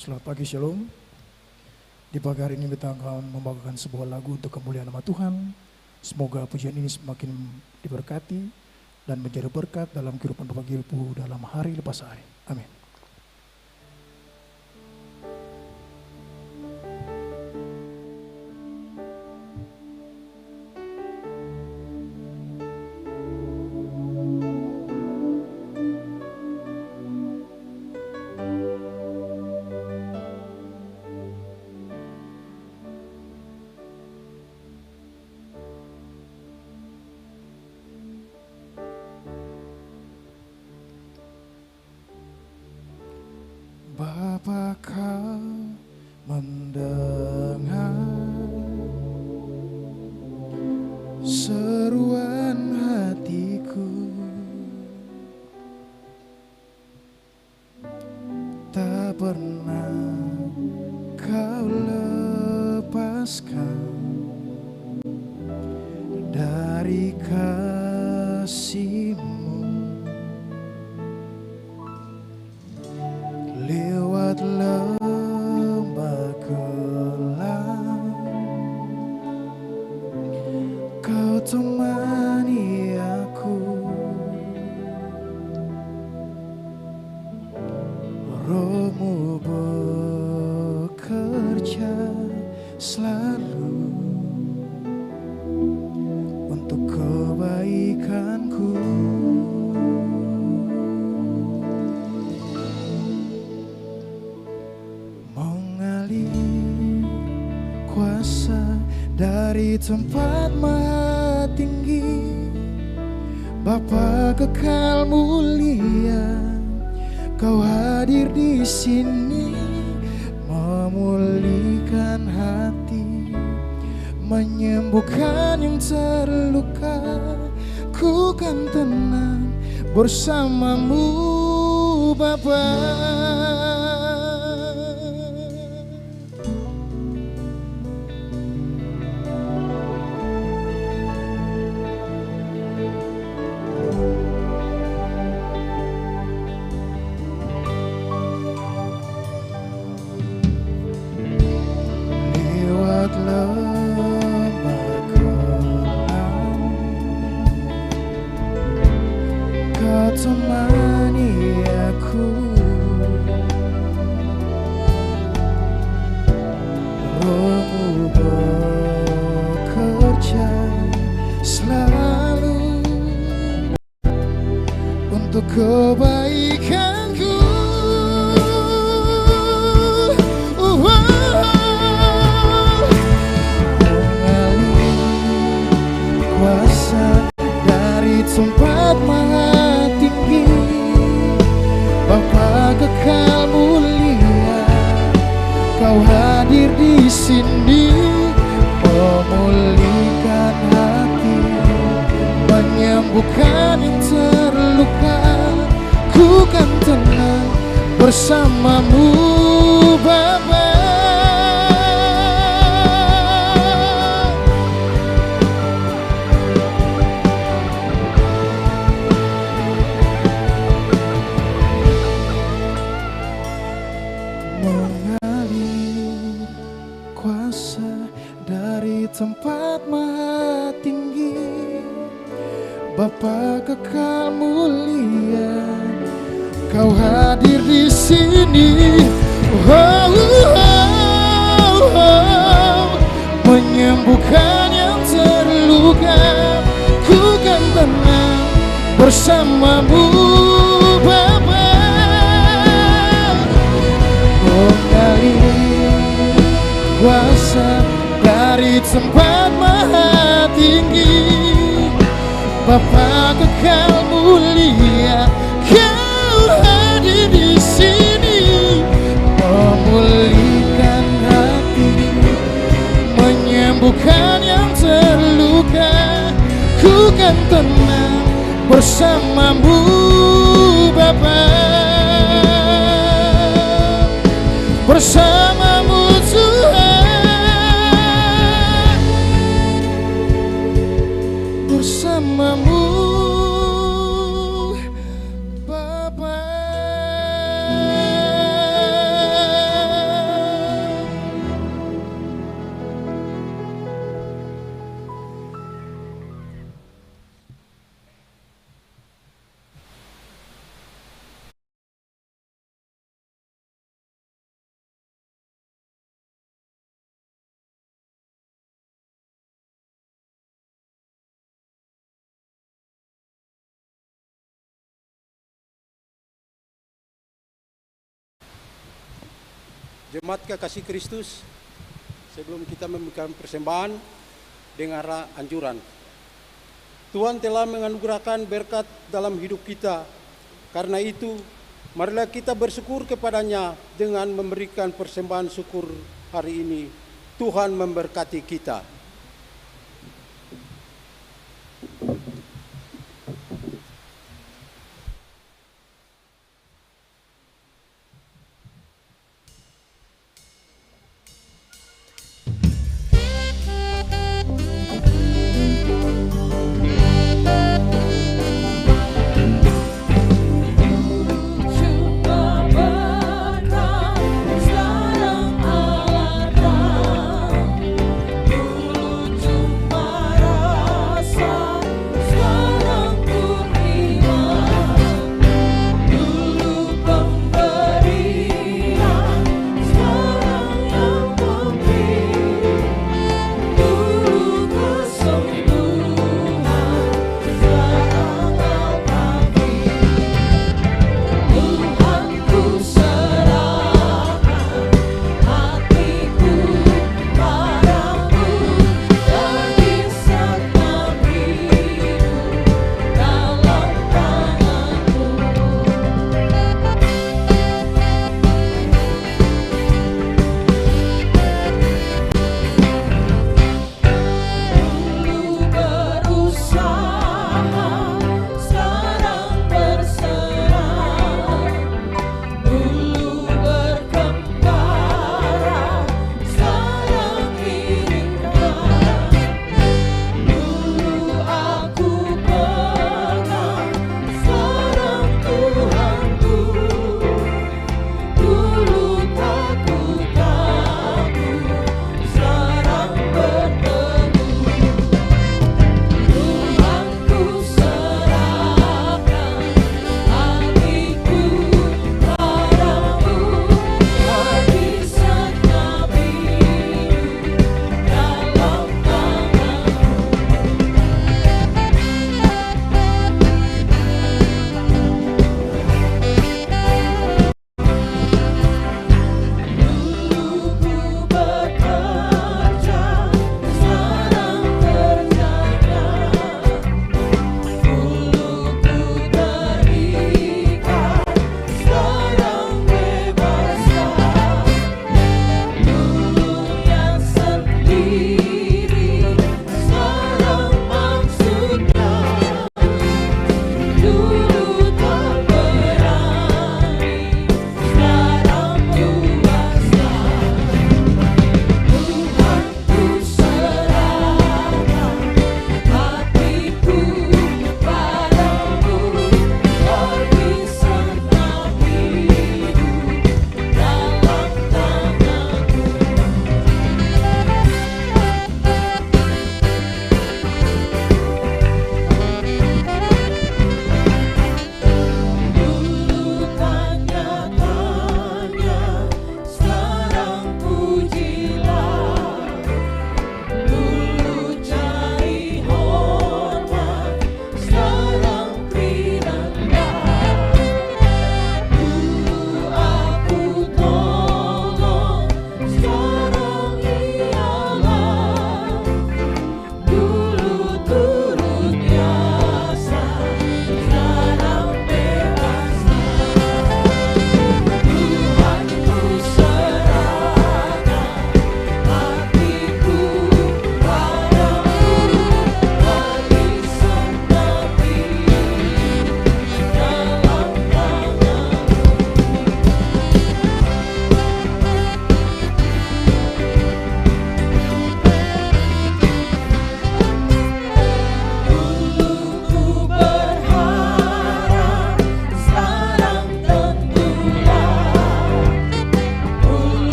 Selamat pagi, Shalom. Di pagi hari ini kita akan membawakan sebuah lagu untuk kemuliaan nama Tuhan. Semoga pujian ini semakin diberkati dan menjadi berkat dalam kehidupan Bapak Ibu dalam hari lepas hari. Amin. Bapa, kau mendengar seruan hatiku, tak pernah kau lepaskan dari kasih-Mu. Lewat lembah gelap, kau temani aku. Roh-Mu bekerja selalu untuk kebaikanku. Kuasa dari tempat maha tinggi, Bapa kekal mulia, kau hadir di sini, memulihkan hati, menyembuhkan yang terluka. Ku kan tenang bersamamu, Bapa. Temani aku, Roh-Mu bekerja selalu untuk kebaikanku. Mengalir kuasa dari tempat maha tinggi, Bapa kekal mulia, kau hadir di sini, memulihkan hati, menyembuhkan yang terluka. Ku kan tenang bersamamu, Bapa. mengalir kuasa dari tempat maha tinggi. Bapa kekal mulia, Kau hadir di sini. Menyembuhkan yang terluka, ku kan tenang bersamamu Bapa. Mengalir kuasa dari tempat maha tinggi. Bapa kekal mulia, Kau hadir di sini. Memulihkan hati, menyembuhkan yang terluka, ku kan tenang bersamamu Bapa. Bersamamu Tuhan, bersamamu Bapa. Jemaat kekasih Kristus, sebelum kita memberikan persembahan, dengarlah anjuran. Tuhan telah menganugerahkan berkat dalam hidup kita. Karena itu, marilah kita bersyukur kepadanya dengan memberikan persembahan syukur hari ini. Tuhan memberkati kita. Sekarang Allah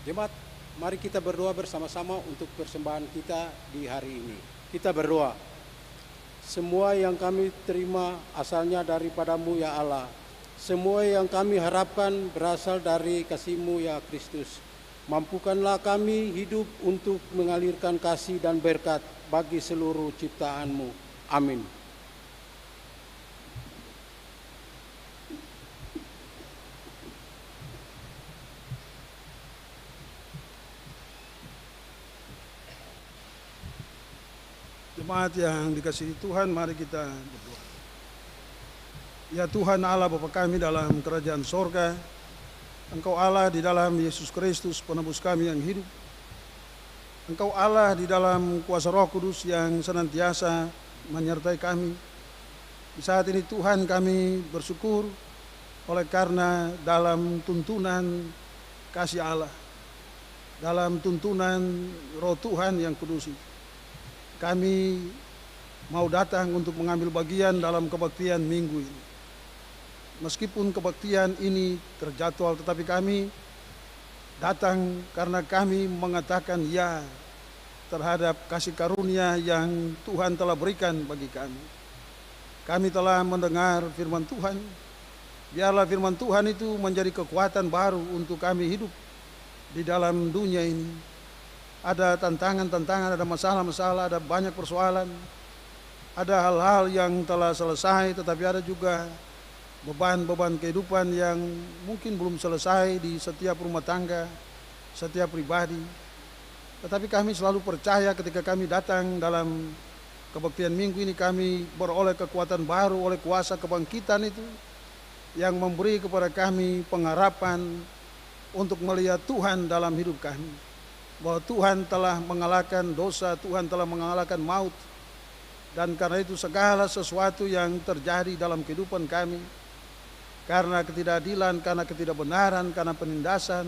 Jemaat, mari kita berdoa bersama-sama untuk persembahan kita di hari ini. Kita berdoa. Semua yang kami terima asalnya daripadamu ya Allah. Semua yang kami harapkan berasal dari kasih-Mu ya Kristus. Mampukanlah kami hidup untuk mengalirkan kasih dan berkat bagi seluruh ciptaan-Mu. Amin. Jemaat yang dikasihi Tuhan, mari kita berdoa. Ya Tuhan Allah Bapa kami dalam kerajaan sorga, Engkau Allah di dalam Yesus Kristus penebus kami yang hidup. Engkau Allah di dalam kuasa Roh Kudus yang senantiasa menyertai kami. Di saat ini Tuhan kami bersyukur oleh karena dalam tuntunan kasih Allah, dalam tuntunan Roh Tuhan yang kudus itu, kami mau datang untuk mengambil bagian dalam kebaktian minggu ini. Meskipun kebaktian ini terjadwal, tetapi kami datang karena kami mengatakan ya terhadap kasih karunia yang Tuhan telah berikan bagi kami. Kami telah mendengar firman Tuhan. Biarlah firman Tuhan itu menjadi kekuatan baru untuk kami hidup di dalam dunia ini. Ada tantangan-tantangan, ada masalah-masalah, ada banyak persoalan. Ada hal-hal yang telah selesai, tetapi ada juga beban-beban kehidupan yang mungkin belum selesai di setiap rumah tangga, setiap pribadi. Tetapi kami selalu percaya ketika kami datang dalam kebaktian minggu ini, kami beroleh kekuatan baru oleh kuasa kebangkitan itu, yang memberi kepada kami pengharapan untuk melihat Tuhan dalam hidup kami. Bahwa Tuhan telah mengalahkan dosa, Tuhan telah mengalahkan maut. Dan karena itu segala sesuatu yang terjadi dalam kehidupan kami, karena ketidakadilan, karena ketidakbenaran, karena penindasan,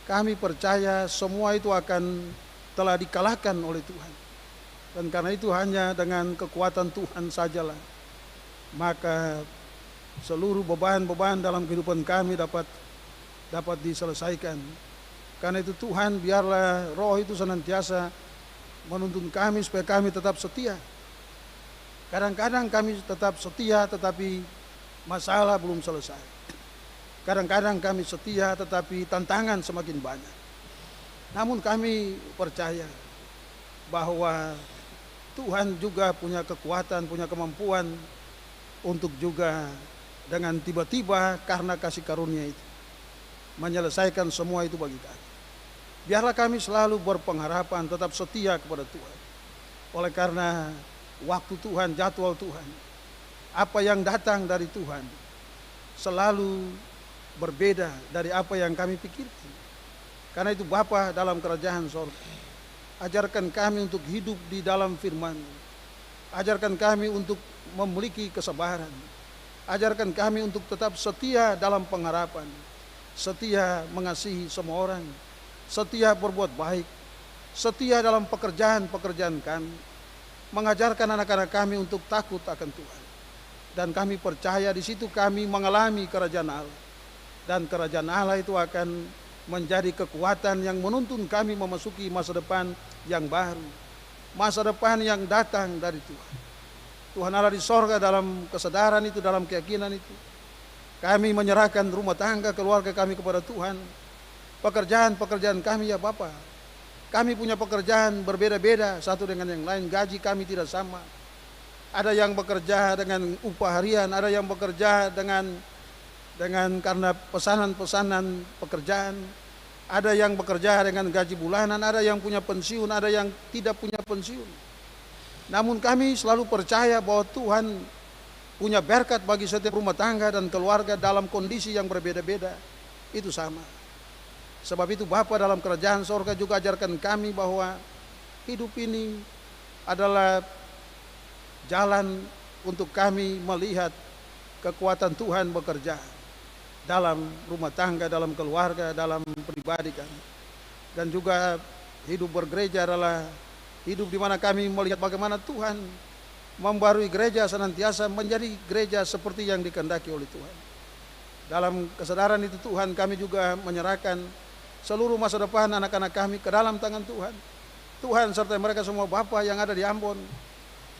kami percaya semua itu akan telah dikalahkan oleh Tuhan. Dan karena itu hanya dengan kekuatan Tuhan sajalah maka seluruh beban-beban dalam kehidupan kami dapat diselesaikan. Karena itu Tuhan, biarlah Roh itu senantiasa menuntun kami supaya kami tetap setia. Kadang-kadang kami tetap setia tetapi masalah belum selesai. Kadang-kadang kami setia tetapi tantangan semakin banyak. Namun kami percaya bahwa Tuhan juga punya kekuatan, punya kemampuan untuk juga dengan tiba-tiba karena kasih karunia itu menyelesaikan semua itu bagi kami. Biarlah kami selalu berpengharapan, tetap setia kepada Tuhan. Oleh karena waktu Tuhan, jadwal Tuhan, apa yang datang dari Tuhan selalu berbeda dari apa yang kami pikirkan. Karena itu Bapa dalam kerajaan sorga, ajarkan kami untuk hidup di dalam firman. Ajarkan kami untuk memiliki kesabaran. Ajarkan kami untuk tetap setia dalam pengharapan, setia mengasihi semua orang, setia berbuat baik, setia dalam pekerjaan-pekerjaan kami, mengajarkan anak-anak kami untuk takut akan Tuhan. Dan kami percaya di situ kami mengalami kerajaan Allah. Dan kerajaan Allah itu akan menjadi kekuatan yang menuntun kami memasuki masa depan yang baru, masa depan yang datang dari Tuhan. Tuhan Allah di sorga dalam kesadaran itu, dalam keyakinan itu, kami menyerahkan rumah tangga keluarga kami kepada Tuhan. Pekerjaan-pekerjaan kami ya Bapa, kami punya pekerjaan berbeda-beda satu dengan yang lain, gaji kami tidak sama. Ada yang bekerja dengan upah harian, ada yang bekerja dengan karena pesanan-pesanan pekerjaan, ada yang bekerja dengan gaji bulanan, ada yang punya pensiun, ada yang tidak punya pensiun. Namun kami selalu percaya bahwa Tuhan punya berkat bagi setiap rumah tangga dan keluarga dalam kondisi yang berbeda-beda. Itu sama. Sebab itu Bapa dalam kerajaan sorga juga ajarkan kami bahwa hidup ini adalah jalan untuk kami melihat kekuatan Tuhan bekerja dalam rumah tangga, dalam keluarga, dalam pribadi kami. Dan juga hidup bergereja adalah hidup di mana kami melihat bagaimana Tuhan membarui gereja senantiasa menjadi gereja seperti yang dikehendaki oleh Tuhan. Dalam kesadaran itu Tuhan, kami juga menyerahkan seluruh masa depan anak-anak kami ke dalam tangan Tuhan. Tuhan sertai mereka semua Bapa yang ada di Ambon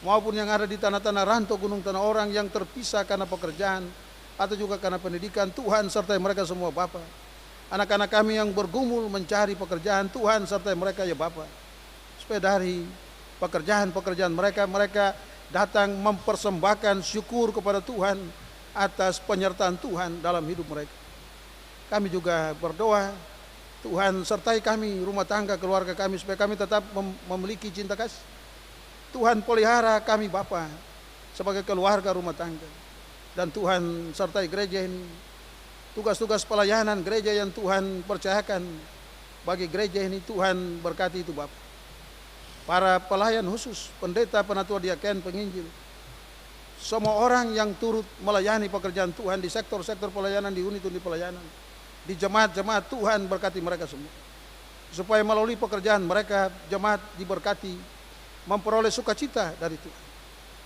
maupun yang ada di tanah-tanah rantau gunung tanah orang yang terpisah karena pekerjaan atau juga karena pendidikan. Tuhan sertai mereka semua Bapa. Anak-anak kami yang bergumul mencari pekerjaan, Tuhan sertai mereka ya Bapa. Supaya dari pekerjaan-pekerjaan mereka datang mempersembahkan syukur kepada Tuhan atas penyertaan Tuhan dalam hidup mereka. Kami juga berdoa, Tuhan sertai kami, rumah tangga, keluarga kami, supaya kami tetap memiliki cinta kasih. Tuhan pelihara kami Bapa sebagai keluarga rumah tangga. Dan Tuhan sertai gereja ini, tugas-tugas pelayanan gereja yang Tuhan percayakan bagi gereja ini, Tuhan berkati itu Bapa. Para pelayan khusus, pendeta, penatua, diaken, penginjil, semua orang yang turut melayani pekerjaan Tuhan di sektor-sektor pelayanan, di unit-unit pelayanan, di jemaat-jemaat, Tuhan berkati mereka semua. Supaya melalui pekerjaan mereka, jemaat diberkati, memperoleh sukacita dari Tuhan.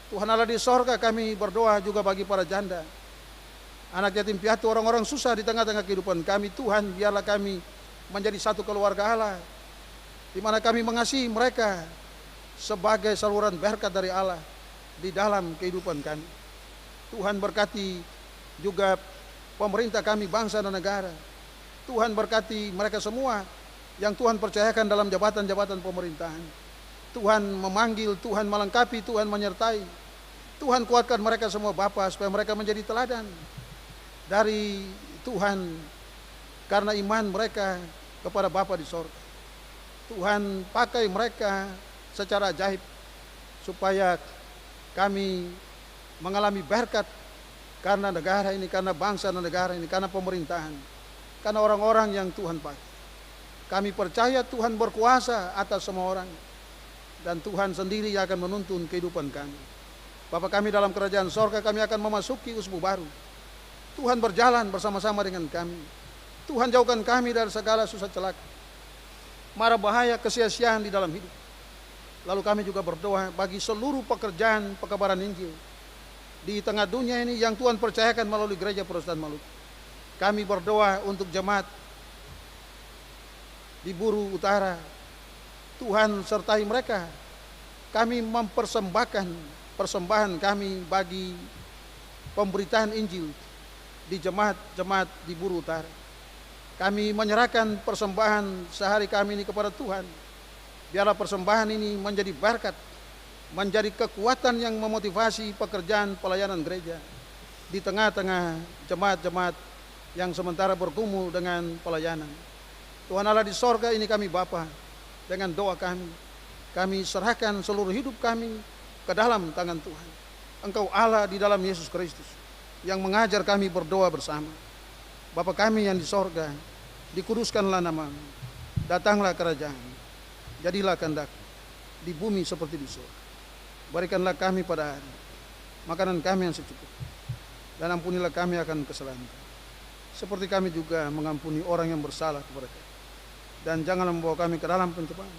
Tuhan Allah di sorga, kami berdoa juga bagi para janda, anak yatim piatu, orang-orang susah di tengah-tengah kehidupan kami. Tuhan, biarlah kami menjadi satu keluarga Allah, di mana kami mengasihi mereka sebagai saluran berkat dari Allah di dalam kehidupan kami. Tuhan berkati juga pemerintah kami, bangsa dan negara. Tuhan berkati mereka semua yang Tuhan percayakan dalam jabatan-jabatan pemerintahan. Tuhan memanggil, Tuhan melengkapi, Tuhan menyertai. Tuhan kuatkan mereka semua Bapa, supaya mereka menjadi teladan dari Tuhan karena iman mereka kepada Bapa di sorga. Tuhan pakai mereka secara ajaib supaya kami mengalami berkat karena negara ini, karena bangsa dan negara ini, karena pemerintahan, karena orang-orang yang Tuhan pakai. Kami percaya Tuhan berkuasa atas semua orang, dan Tuhan sendiri yang akan menuntun kehidupan kami. Bapa kami dalam kerajaan sorga, kami akan memasuki usbu baru. Tuhan berjalan bersama-sama dengan kami. Tuhan jauhkan kami dari segala susah celaka, mara bahaya, kesia-siaan di dalam hidup. Lalu kami juga berdoa bagi seluruh pekerjaan pekabaran Injil di tengah dunia ini yang Tuhan percayakan melalui Gereja Protestan Maluku. Kami berdoa untuk jemaat di Buru Utara. Tuhan sertai mereka. Kami mempersembahkan persembahan kami bagi pemberitaan Injil di jemaat-jemaat di Buru Utara. Kami menyerahkan persembahan sehari kami ini kepada Tuhan. Biarlah persembahan ini menjadi berkat, menjadi kekuatan yang memotivasi pekerjaan pelayanan gereja di tengah-tengah jemaat-jemaat yang sementara bergumul dengan pelayanan. Tuhan Allah di sorga, ini kami Bapa, dengan doa kami serahkan seluruh hidup kami ke dalam tangan Tuhan. Engkau Allah di dalam Yesus Kristus yang mengajar kami berdoa bersama. Bapa kami yang di sorga, dikuduskanlah namamu, datanglah kerajaan, jadilah kehendak di bumi seperti di surga. Berikanlah kami pada hari makanan kami yang secukupnya, dan ampunilah kami akan kesalahan kami, seperti kami juga mengampuni orang yang bersalah kepada kami. Dan janganlah membawa kami ke dalam pencobaan,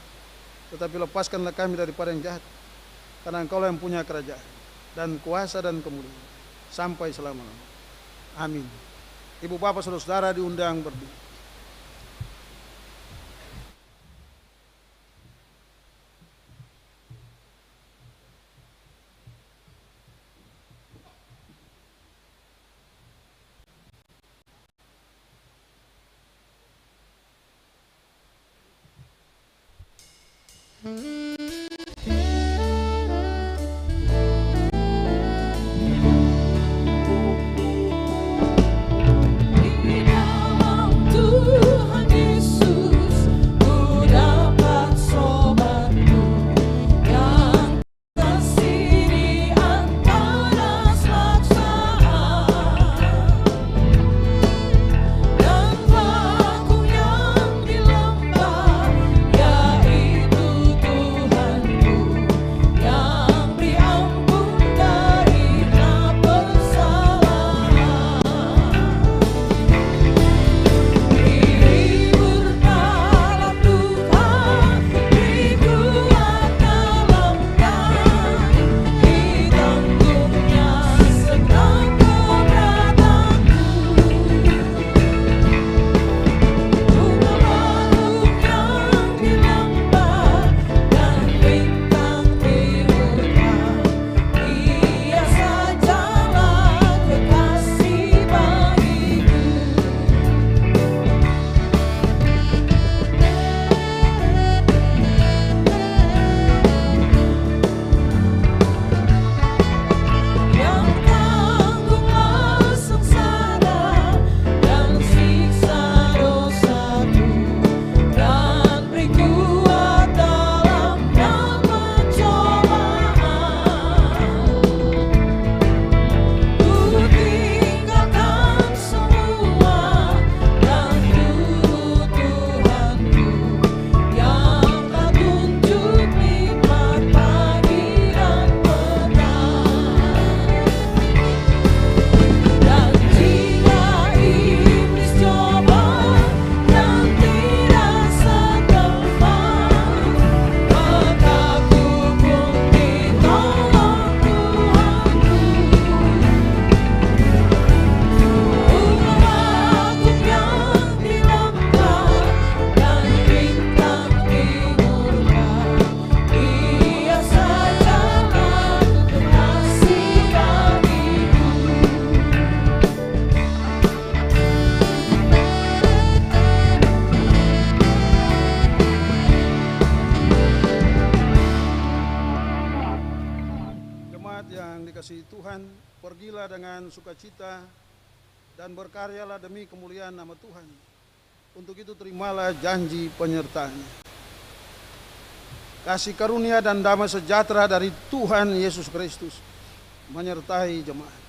tetapi lepaskanlah kami daripada yang jahat, karena Engkau yang punya kerajaan dan kuasa dan kemuliaan sampai selama-lamanya. Amin. Ibu bapak saudara-saudara diundang berdiri. dikasihi Tuhan, pergilah dengan sukacita dan berkaryalah demi kemuliaan nama Tuhan. Untuk itu terimalah janji penyertaannya. Kasih karunia dan damai sejahtera dari Tuhan Yesus Kristus menyertai jemaat.